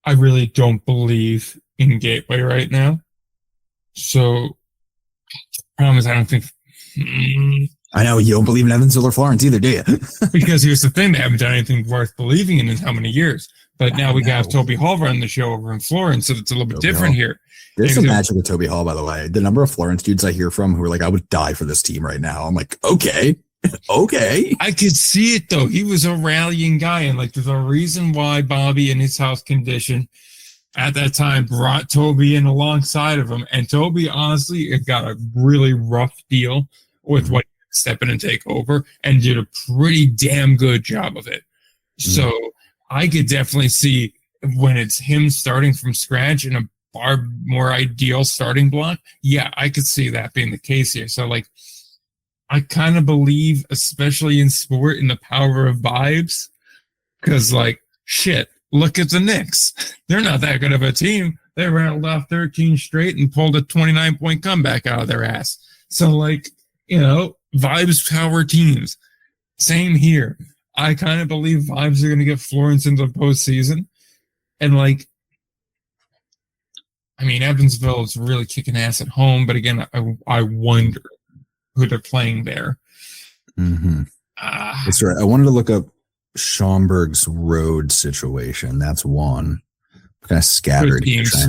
I really don't believe in Gateway right now. So, problem is, I don't think. I know you don't believe in Evansville or Florence either, do you? Because here's the thing: they haven't done anything worth believing in how many years. But now we got Toby Hall running the show over in Florence, so it's a little bit different here. There's some magic with Toby Hall, by the way. The number of Florence dudes I hear from who are like, I would die for this team right now. I'm like, okay. I could see it, though. He was a rallying guy, and like there's a reason why Bobby in his house condition at that time brought Toby in alongside of him. And Toby, honestly, it got a really rough deal with what step in and take over, and did a pretty damn good job of it. So I could definitely see when it's him starting from scratch in a far more ideal starting block. Yeah, I could see that being the case here. So like, I kind of believe, especially in sport, in the power of vibes. Because like, shit, look at the Knicks. They're not that good of a team. They rattled off 13 straight and pulled a 29-point comeback out of their ass. So like, you know, vibes power teams. Same here. I kind of believe vibes are going to get Florence into the postseason. And like, I mean, Evansville is really kicking ass at home, but again, I wonder who they're playing there. That's right. I wanted to look up Schaumburg's road situation. That's one. Kind of scattered. Good teams.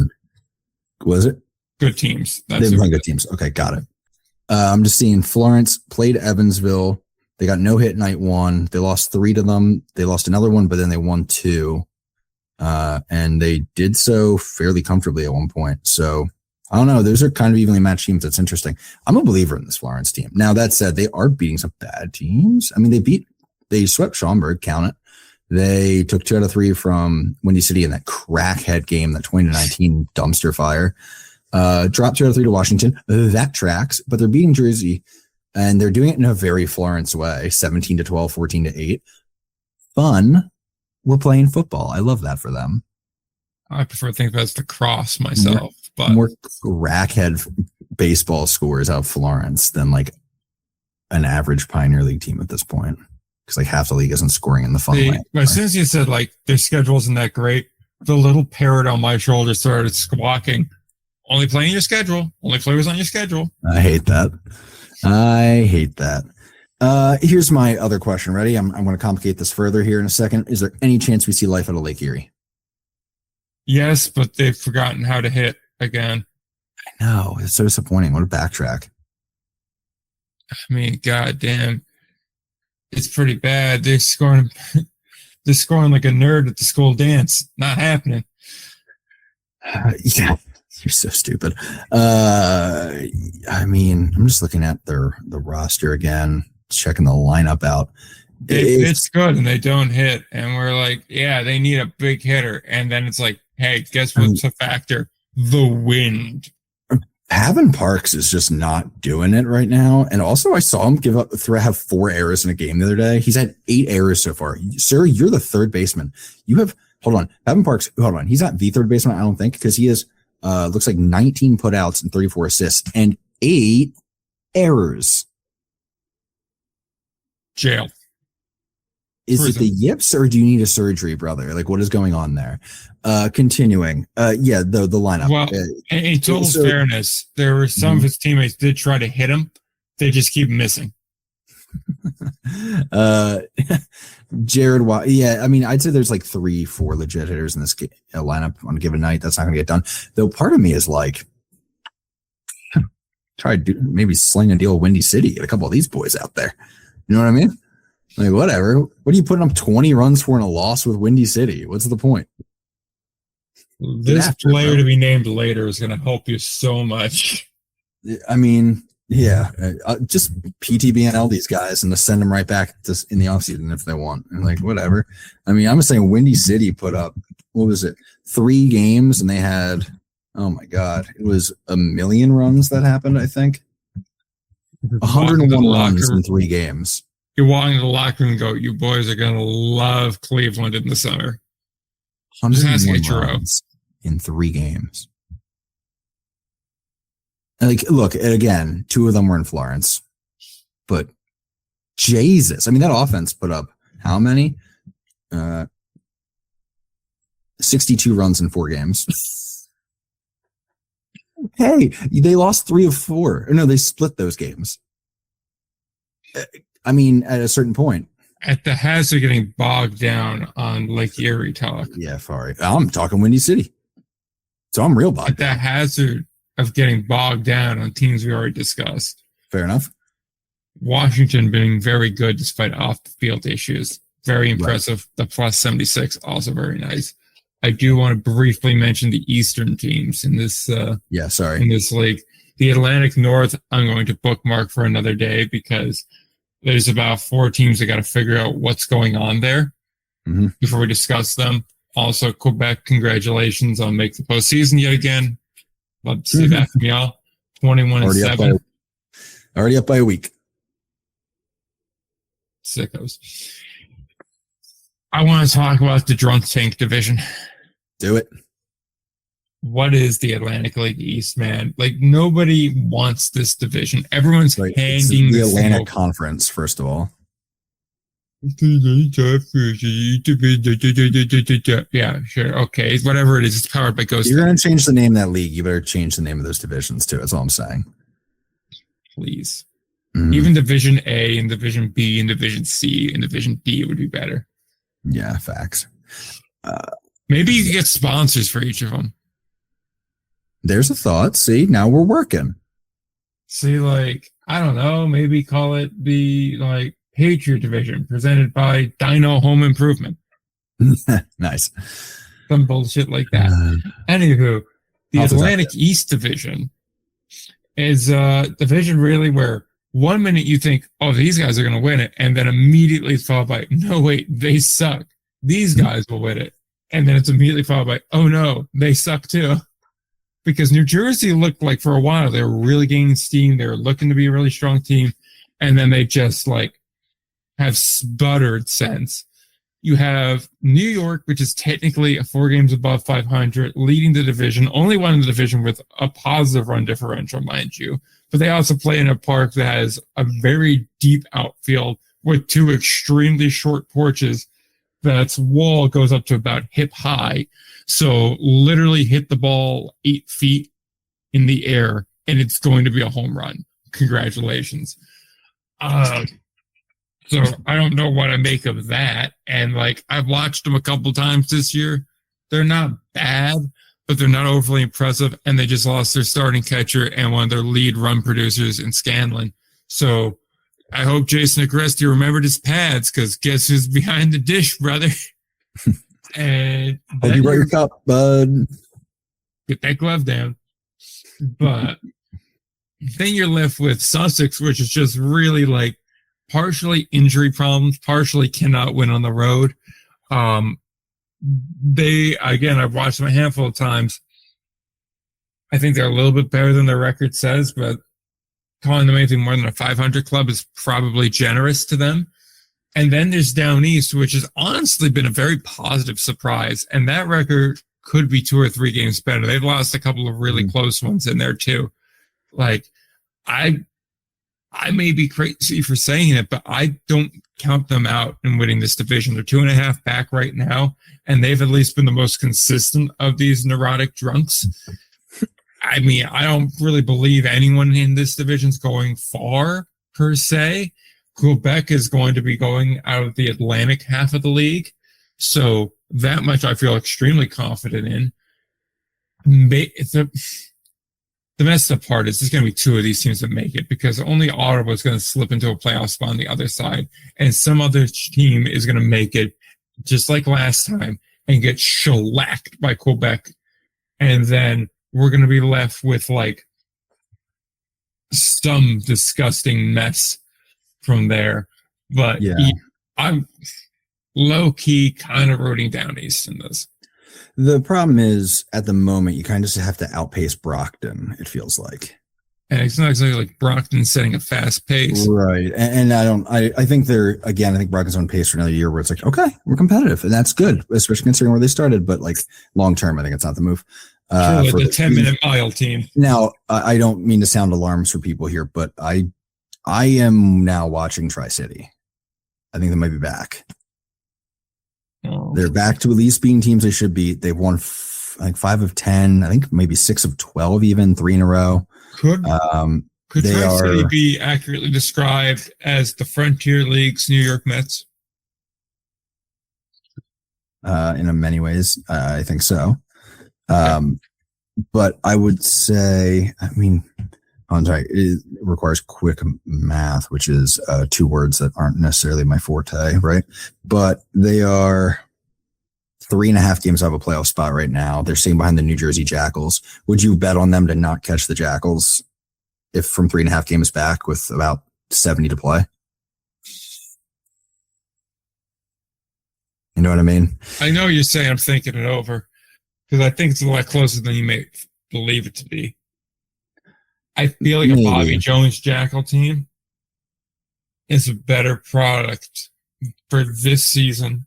Was it? Good teams. They play good teams. Okay, got it. I'm just seeing Florence played Evansville. They got no hit night 1. They lost 3 to them. They lost another one, but then they won 2. And they did so fairly comfortably at one point. So I don't know. Those are kind of evenly matched teams. That's interesting. I'm a believer in this Florence team. Now, that said, they are beating some bad teams. I mean, they swept Schaumburg, count it. They took 2 out of 3 from Windy City in that crackhead game, that 2019 dumpster fire. Dropped 2 out of 3 to Washington. That tracks, but they're beating Jersey, and they're doing it in a very Florence way, 17-12, 14-8. Fun. We're playing football. I love that for them. I prefer to think that's lacrosse myself. But more crackhead baseball scores out of Florence than like an average Pioneer League team at this point. Because like half the league isn't scoring in the fun way. As soon as you said like their schedule isn't that great, the little parrot on my shoulder started squawking. Only playing your schedule. Only players on your schedule. I hate that. Here's my other question. Ready? I'm going to complicate this further here in a second. Is there any chance we see life out of Lake Erie? Yes, but they've forgotten how to hit again. I know. It's so disappointing. What a backtrack. I mean, goddamn. It's pretty bad. They're scoring like a nerd at the school dance. Not happening. Yeah. You're so stupid. I mean, I'm just looking at the roster again, checking the lineup out. It's good and they don't hit. And we're like, yeah, they need a big hitter. And then it's like, hey, guess what's a factor? The wind. Pavin Parks is just not doing it right now. And also I saw him have 4 errors in a game the other day. He's had 8 errors so far. Sir, you're the third baseman. Hold on. Pavin Parks, hold on. He's not the third baseman, I don't think, because he is looks like 19 putouts and 34 assists and 8 errors. Jail. Is it the yips or do you need a surgery, brother? Like, what is going on there? Continuing. The lineup. Well, in total fairness, there were some of his teammates did try to hit him. They just keep missing. Jared Watt. Yeah, I mean, I'd say there's like 3-4 legit hitters in this lineup on a given night. That's not going to get done. Though part of me is like, try to maybe sling a deal with Windy City, get a couple of these boys out there. You know what I mean? Like, whatever. What are you putting up 20 runs for in a loss with Windy City? What's the point? This player to be named later is going to help you so much. I mean, yeah, just PTBNL these guys and to send them right back in the offseason if they want. And like, whatever. I mean, I'm saying Windy City put up, what was it, 3 games, and they had, oh my God, it was 1 million runs that happened, I think. 101 runs in 3 games. You walk into the locker room and go, you boys are going to love Cleveland in the summer. 101 runs in 3 games. Like, look, again, 2 of them were in Florence, but Jesus, I mean, that offense put up how many? 62 runs in 4 games. Hey, they lost 3 of 4. No, they split those games. I mean, at a certain point. At the hazard of getting bogged down on Lake Erie talk. Yeah, sorry. I'm talking Windy City. So I'm real bogged down. At the hazard of getting bogged down on teams we already discussed. Fair enough. Washington being very good despite off-the-field issues. Very impressive. Right. The plus 76, also very nice. I do want to briefly mention the Eastern teams in this. In this league, the Atlantic North, I'm going to bookmark for another day because there's about 4 teams that got to figure out what's going on there before we discuss them. Also, Quebec, congratulations on making the postseason yet again. Love to see that from y'all. 21-7. Already up by a week. Sickos. I want to talk about the drunk tank division. Do it. What is the Atlantic League East, man? Like, nobody wants this division. Everyone's handing the Atlantic Conference, first of all. Yeah, sure. Okay. Whatever it is, it's powered by Ghost. You're going to change the name of that league. You better change the name of those divisions, too. That's all I'm saying. Please. Even Division A and Division B and Division C and Division D would be better. Yeah, facts. Maybe you could get sponsors for each of them. There's a thought. See, now we're working. See, like, I don't know, maybe call it the, like, Patriot Division presented by Dino Home Improvement. Nice. Some bullshit like that. Anywho, the Atlantic East Division is a division really where 1 minute you think, oh, these guys are going to win it, and then immediately it's followed by, no, wait, they suck. These guys will win it. And then it's immediately followed by, oh, no, they suck too. Because New Jersey looked like for a while they were really gaining steam. They were looking to be a really strong team. And then they just like have sputtered since. You have New York, which is technically 4 games above 500, leading the division, only one in the division with a positive run differential, mind you. But they also play in a park that has a very deep outfield with 2 extremely short porches. That's wall goes up to about hip high. So literally hit the ball 8 feet in the air and it's going to be a home run. Congratulations. So I don't know what I make of that. And like, I've watched them a couple times this year. They're not bad, but they're not overly impressive. And they just lost their starting catcher and one of their lead run producers in Scanlon. So I hope Jason Agresti remembered his pads, because guess who's behind the dish, brother? And hope you brought your cup, bud. Get that glove down. But then you're left with Sussex, which is just really like partially injury problems, partially cannot win on the road. They, again, I've watched them a handful of times. I think they're a little bit better than their record says, but calling them anything more than a 500 club is probably generous to them. And then there's Down East, which has honestly been a very positive surprise. And that record could be 2 or 3 games better. They've lost a couple of really close ones in there too. Like, I may be crazy for saying it, but I don't count them out in winning this division. They're 2.5 back right now, and they've at least been the most consistent of these neurotic drunks. I mean, I don't really believe anyone in this division is going far, per se. Quebec is going to be going out of the Atlantic half of the league. So that much I feel extremely confident in. the messed up part is there's going to be two of these teams that make it because only Ottawa is going to slip into a playoff spot on the other side, and some other team is going to make it just like last time and get shellacked by Quebec, and then we're going to be left with like some disgusting mess from there. But yeah, I'm low key kind of rooting down East in this. The problem is, at the moment, you kind of just have to outpace Brockton, it feels like. And it's not exactly like Brockton setting a fast pace. Right. And I think I think Brockton's on pace for another year where it's like, okay, we're competitive. And that's good, especially considering where they started. But like long term, I think it's not the move. For the 10-minute mile team. Now, I don't mean to sound alarms for people here, but I am now watching Tri-City. I think they might be back. They're back to at least being teams they should beat. They've won like 5 of 10, I think maybe 6 of 12, even 3 in a row. Could Tri-City be accurately described as the Frontier League's New York Mets? In many ways, I think so. But I would say, I'm sorry, it requires quick math, which is 2 words that aren't necessarily my forte, right? But they are 3.5 games out of a playoff spot right now. They're sitting behind the New Jersey Jackals. Would you bet on them to not catch the Jackals if from 3.5 games back with about 70 to play? You know what I mean? I know you're saying I'm thinking it over because I think it's a lot closer than you may believe it to be. I feel like a Bobby Jones Jackal team is a better product for this season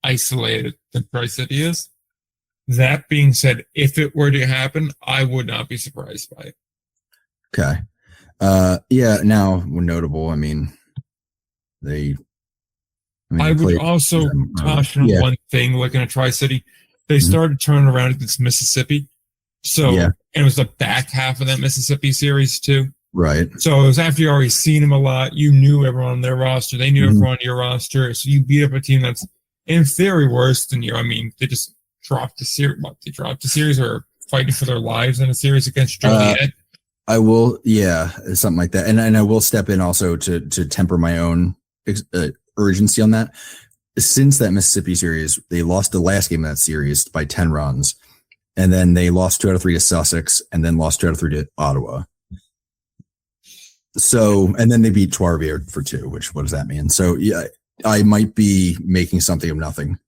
isolated than Tri-City is. That being said, if it were to happen, I would not be surprised by it. Okay. Now, notable, I would also caution one thing looking at Tri-City. They started turning around against Mississippi. So, and it was the back half of that Mississippi series too. Right. So it was after you already seen them a lot. You knew everyone on their roster. They knew everyone on your roster. So you beat up a team that's in theory worse than you. They just dropped the series. They dropped the series or fighting for their lives in a series against Joliet. I will, something like that. And I will step in also to temper my own urgency on that. Since that Mississippi series, they lost the last game of that series by 10 runs. And then they lost 2 out of 3 to Sussex and then lost 2 out of 3 to Ottawa. So, and then they beat Trois-Rivières for 2, which what does that mean? So, yeah, I might be making something of nothing.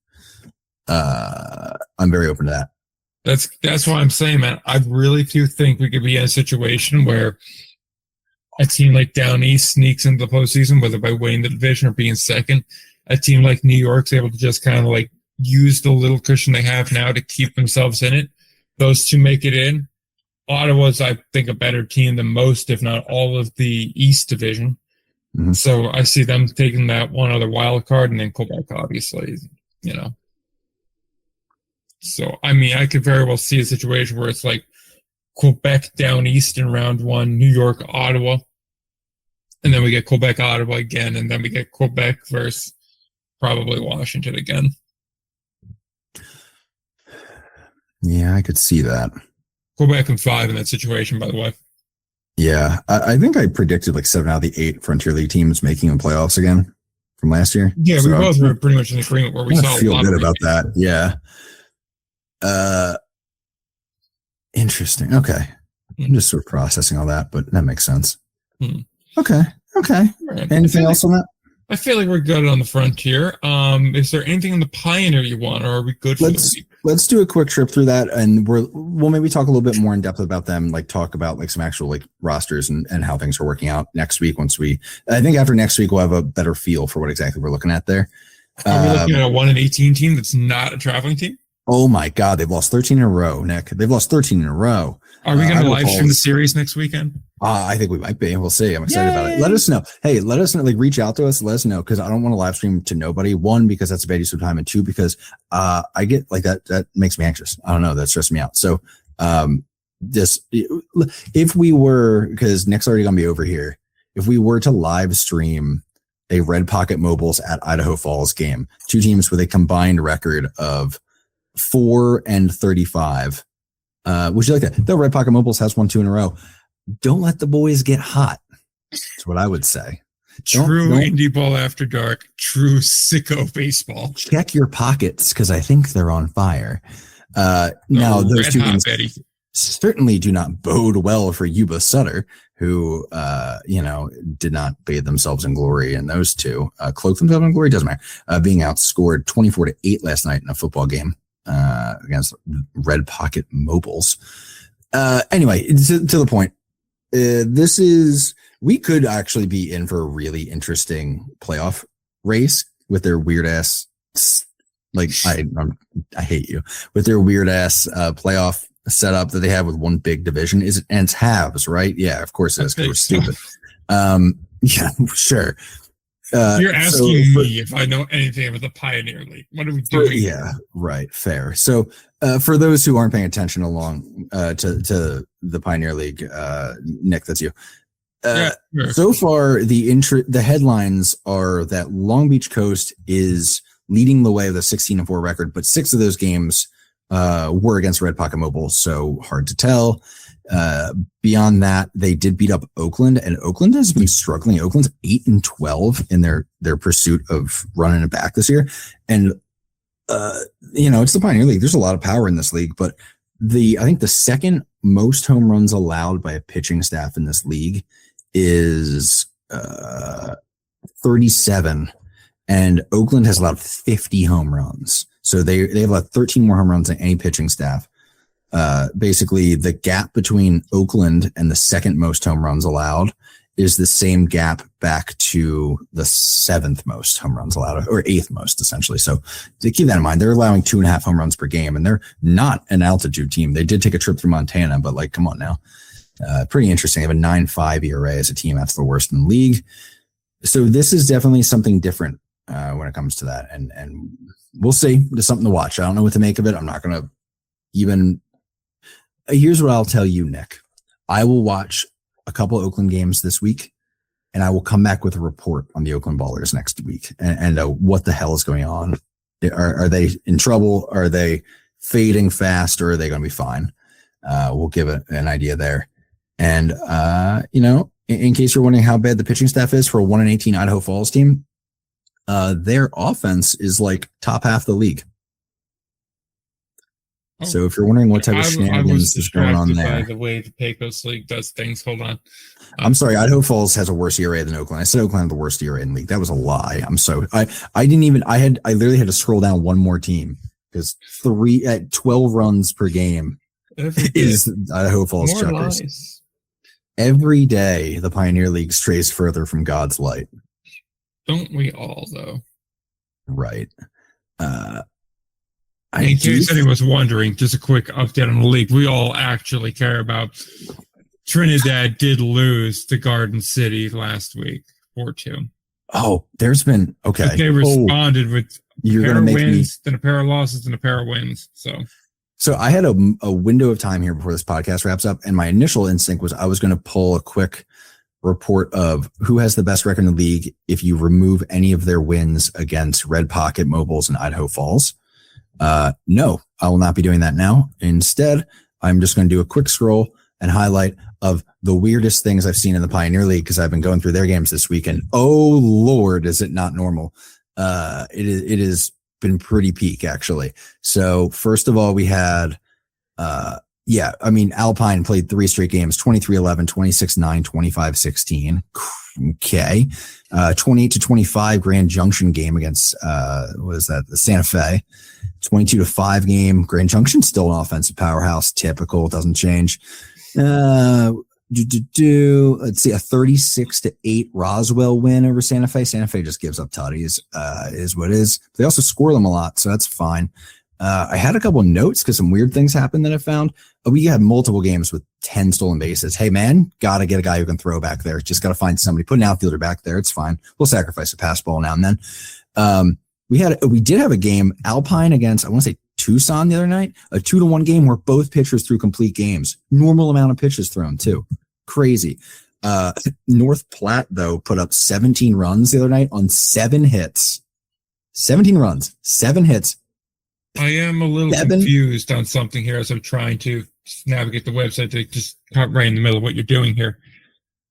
I'm very open to that. That's why I'm saying, man, I really do think we could be in a situation where a team like Down East sneaks into the postseason, whether by winning the division or being second. A team like New York's able to just kind of like use the little cushion they have now to keep themselves in it. Those two make it in. Ottawa's, I think, a better team than most, if not all of the East Division. Mm-hmm. So I see them taking that one other wild card, and then Quebec, obviously, So, I could very well see a situation where it's like Quebec Down East in round 1, New York, Ottawa, and then we get Quebec, Ottawa again, and then we get Quebec versus probably Washington again. Yeah, I could see that. Quebec in 5 in that situation, by the way. Yeah, I think I predicted like 7 out of the 8 Frontier League teams making the playoffs again from last year. Yeah, we both were pretty much in agreement where we saw. I feel good about that. Yeah. Interesting. Okay. I'm just sort of processing all that, but that makes sense. Okay. Right. Anything else on that? I feel like we're good on the Frontier. Is there anything on the Pioneer you want, or are we good for the week? Let's do a quick trip through that, and we'll maybe talk a little bit more in depth about them, like talk about like some actual like rosters and how things are working out next week. I think after next week we'll have a better feel for what exactly we're looking at there. Are we looking at a 1-18 team that's not a traveling team? Oh my God, they've lost 13 in a row, Nick. They've lost 13 in a row. Are we going to live stream the series next weekend? I think we might be. We'll see. I'm excited about it. Let us know. Hey, let us know. Like, reach out to us. Let us know, because I don't want to live stream to nobody. 1, because that's a bad use of time, and 2, because I get like that. That makes me anxious. I don't know. That stresses me out. So, if we were, because Nick's already going to be over here, if we were to live stream a Red Pocket Mobiles at Idaho Falls game, 2 teams with a combined record of 4-35, Would you like that? The Red Pocket Mobiles has won 2 in a row. Don't let the boys get hot. That's what I would say. True indie ball after dark. True sicko baseball. Check your pockets because I think they're on fire. Now, those 2 games certainly do not bode well for Yuba Sutter, who, did not bathe themselves in glory in those 2. Cloak themselves in glory, doesn't matter. Being outscored 24-8 last night in a football game against Red Pocket Mobiles. Anyway, to the point. We could actually be in for a really interesting playoff race with their weird ass, like I hate you, with their weird ass playoff setup that they have with one big division. And it's halves, right? Yeah, of course it is, because we're stupid. Yeah, sure. You're asking me if I know anything about the Pioneer League. What are we doing? Yeah, right. Fair. So for those who aren't paying attention along to the Pioneer League, Nick, that's you. Sure. So far, the headlines are that Long Beach Coast is leading the way with a 16-4 record, but 6 of those games were against Red Pocket Mobile, so hard to tell. Beyond that, they did beat up Oakland, and Oakland has been struggling. Oakland's 8-12 in their pursuit of running it back this year, and it's the Pioneer League. There's a lot of power in this league, but I think the second most home runs allowed by a pitching staff in this league is 37, and Oakland has allowed 50 home runs. So they have allowed 13 more home runs than any pitching staff. Basically, the gap between Oakland and the second most home runs allowed is the same gap back to the 7th most home runs allowed, or 8th most, essentially. So to keep that in mind, they're allowing 2.5 home runs per game, and they're not an altitude team. They did take a trip through Montana, but come on now. Pretty interesting. They have a 9.5 ERA as a team. That's the worst in the league. So this is definitely something different when it comes to that. And we'll see. There's something to watch. I don't know what to make of it. I'm not going to even. Here's what I'll tell you, Nick. I will watch a couple Oakland games this week, and I will come back with a report on the Oakland Ballers next week and what the hell is going on. Are they in trouble? Are they fading fast, or are they going to be fine? We'll give it an idea there. And, in case you're wondering how bad the pitching staff is for a 1-18 Idaho Falls team, their offense is top half the league. Oh, so if you're wondering what type of shenanigans is going on there. By the way the Pecos League does things. Hold on. I'm sorry. Idaho Falls has a worse ERA than Oakland. I said Oakland had the worst ERA in the league. That was a lie. I'm sorry. I literally had to scroll down one more team because 12 runs per game is Idaho Falls Chuckers. Lies. Every day, the Pioneer League strays further from God's light. Don't we all, though? Right. In case anyone was wondering, just a quick update on the league. We all actually care about. Trinidad did lose to Garden City last week, 4-2. Oh, there's been okay. But they responded with a pair of wins, then a pair of losses, and a pair of wins. So I had a window of time here before this podcast wraps up, and my initial instinct was I was going to pull a quick report of who has the best record in the league if you remove any of their wins against Red Pocket Mobiles and Idaho Falls. No, I will not be doing that now. Instead, I'm just going to do a quick scroll and highlight of the weirdest things I've seen in the Pioneer League because I've been going through their games this week, and oh Lord, is it not normal? It has been pretty peak actually. So first of all, we had, Alpine played 3 straight games, 23-11, 26-9, 25-16. Okay. 28-25 Grand Junction game against, the Santa Fe. 22-5 game. Grand Junction still an offensive powerhouse. Typical. Doesn't change. Let's see, a 36-8 Roswell win over Santa Fe. Santa Fe just gives up tutties, is what it is. They also score them a lot, so that's fine. I had a couple of notes because some weird things happened that I found. We had multiple games with 10 stolen bases. Hey, man, got to get a guy who can throw back there. Just got to find somebody. Put an outfielder back there. It's fine. We'll sacrifice a pass ball now and then. We did have a game, Alpine against, I want to say Tucson the other night, a 2-1 game where both pitchers threw complete games. Normal amount of pitches thrown too. Crazy. North Platte, though, put up 17 runs the other night on 7 hits. 17 runs, 7 hits. I am a little 7. confused on something here as I'm trying to navigate the website to just cut right in the middle of what you're doing here.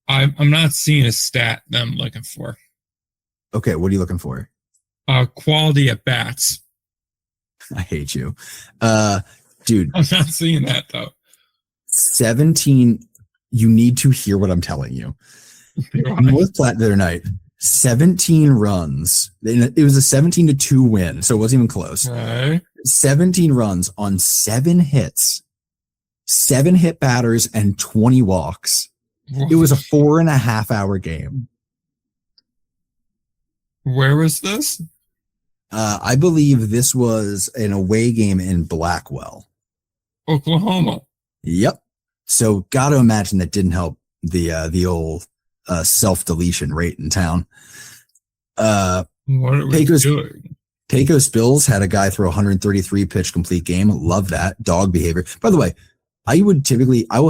I'm not seeing a stat that I'm looking for. Okay, what are you looking for? Quality at bats. I hate you. Dude. I'm not seeing that though. 17. You need to hear what I'm telling you. North Platte the other night, 17 runs. It was a 17-2 win, so it wasn't even close. Okay. 17 runs on 7 hits, 7 hit batters, and 20 walks. It was a 4.5-hour game. Where was this? I believe this was an away game in Blackwell, Oklahoma. Yep. So got to imagine that didn't help the old self-deletion rate in town. What are we doing? Pecos Bills had a guy throw 133 pitch complete game. Love that. Dog behavior. By the way, I will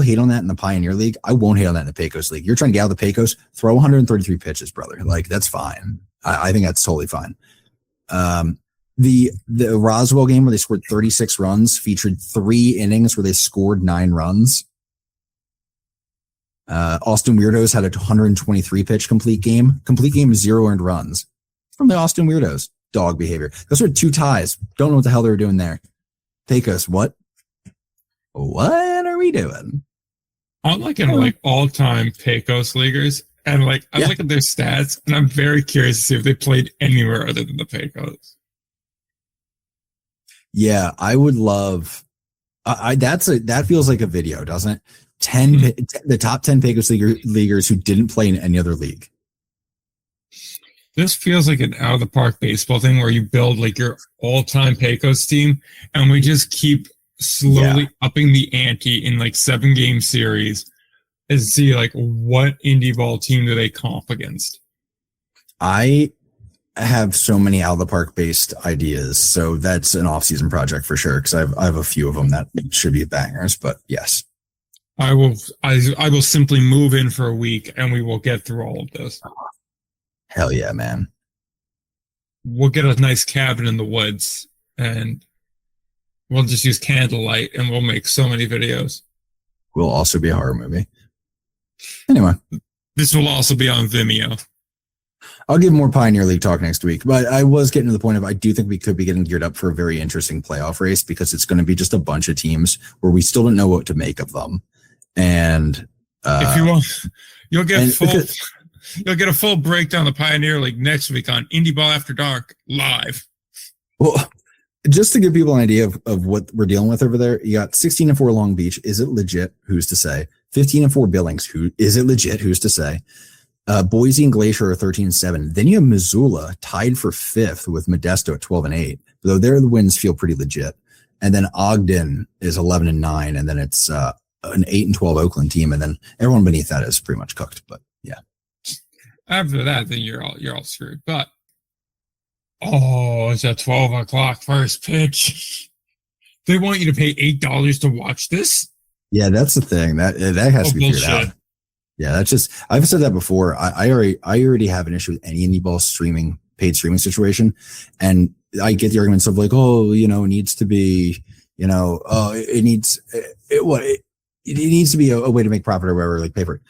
hate on that in the Pioneer League. I won't hate on that in the Pecos League. You're trying to get out of the Pecos, throw 133 pitches, brother. Like, that's fine. I think that's totally fine. The Roswell game where they scored 36 runs featured 3 innings where they scored 9 runs. Austin Weirdos had a 123 pitch complete game. Complete game, 0 earned runs from the Austin Weirdos. Dog behavior. Those are 2 ties. Don't know what the hell they were doing there. Pecos, what are we doing? I'm looking at all-time Pecos leaguers, and I look at their stats, and I'm very curious to see if they played anywhere other than the Pecos. Yeah, I would love. That feels like a video, doesn't it? The top 10 Pecos leaguers who didn't play in any other league. This feels like an out of the park baseball thing where you build your all-time Pecos team, and we just keep slowly upping the ante in 7-game series and see what indie ball team do they comp against. I have so many out of the park based ideas, so that's an off-season project for sure, because I have a few of them that should be bangers. But yes, I will simply move in for a week and we will get through all of this. Hell yeah, man. We'll get a nice cabin in the woods and we'll just use candlelight and we'll make so many videos. Will also be a horror movie. Anyway, this will also be on Vimeo. I'll give more Pioneer League talk next week, but I was getting to the point of I do think we could be getting geared up for a very interesting playoff race, because it's going to be just a bunch of teams where we still don't know what to make of them. And if you want, you'll get a full breakdown of the Pioneer League next week on Indie Ball After Dark live. Well, just to give people an idea of what we're dealing with over there, you got 16-4 Long Beach. Is it legit? Who's to say? 15-4 Billings. Who is it legit? Who's to say? Boise and Glacier are 13-7. Then you have Missoula tied for 5th with Modesto at 12-8. Though their wins feel pretty legit. And then Ogden is 11-9, and then it's an 8-12 Oakland team, and then everyone beneath that is pretty much cooked. But yeah, after that, then you're all screwed. But it's at 12 o'clock first pitch. They want you to pay $8 to watch this. Yeah, that's the thing that has to be figured out. Yeah, that's just, I've said that before. I already have an issue with any indie ball paid streaming situation. And I get the arguments of it needs to be, it needs to be a way to make profit or whatever, pay for it.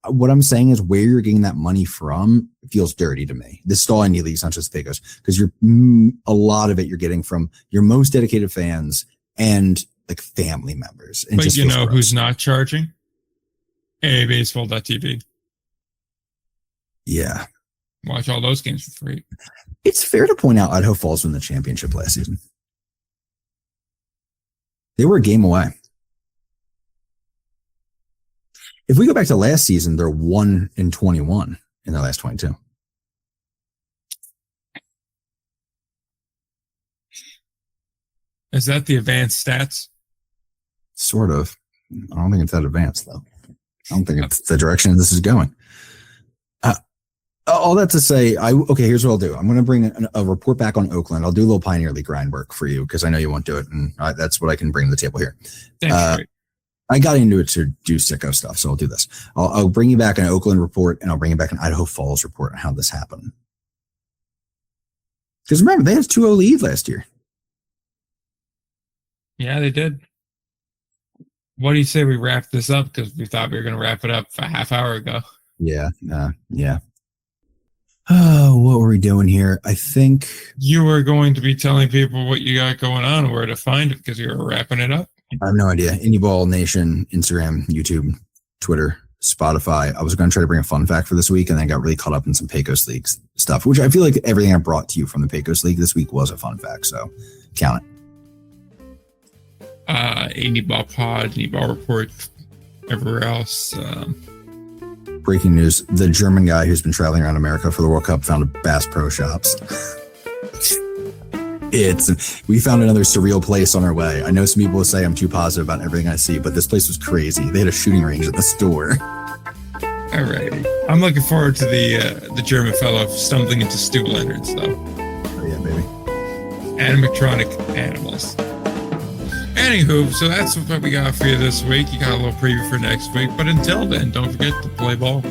What I'm saying is where you're getting that money from feels dirty to me. This is all indie leagues, not just Pecos, because a lot of it you're getting from your most dedicated fans and family members. And but who's not charging? AABaseball.tv. Yeah. Watch all those games for free. It's fair to point out Idaho Falls won the championship last season. They were a game away. If we go back to last season, they're 1-21 in their last 22. Is that the advanced stats? Sort of. I don't think it's that advanced, though. I don't think it's the direction this is going. All that to say, here's what I'll do. I'm going to bring a report back on Oakland. I'll do a little Pioneer League grind work for you because I know you won't do it, and that's what I can bring to the table here. Thanks, I got into it to do sicko stuff, so I'll do this. I'll bring you back an Oakland report, and I'll bring you back an Idaho Falls report on how this happened. Because remember, they had a 2-0 lead last year. Yeah, they did. What do you say we wrap this up? Because we thought we were going to wrap it up a half hour ago. Yeah. Yeah. Oh, what were we doing here? I think you were going to be telling people what you got going on and where to find it because you were wrapping it up. I have no idea. Indie Ball Nation, Instagram, YouTube, Twitter, Spotify. I was going to try to bring a fun fact for this week, and then I got really caught up in some Pecos League stuff, which I feel like everything I brought to you from the Pecos League this week was a fun fact. So count it. Indie Ball Pod, Indie Ball Report, everywhere else. Breaking news: the German guy who's been traveling around America for the World Cup found a Bass Pro Shops. We found another surreal place on our way. I know some people will say I'm too positive about everything I see, but this place was crazy. They had a shooting range at the store. Alrighty, I'm looking forward to the German fellow stumbling into Stu Leonard's though. Oh yeah, baby. Animatronic animals. Anywho, so that's what we got for you this week. You got a little preview for next week. But until then, don't forget to play ball.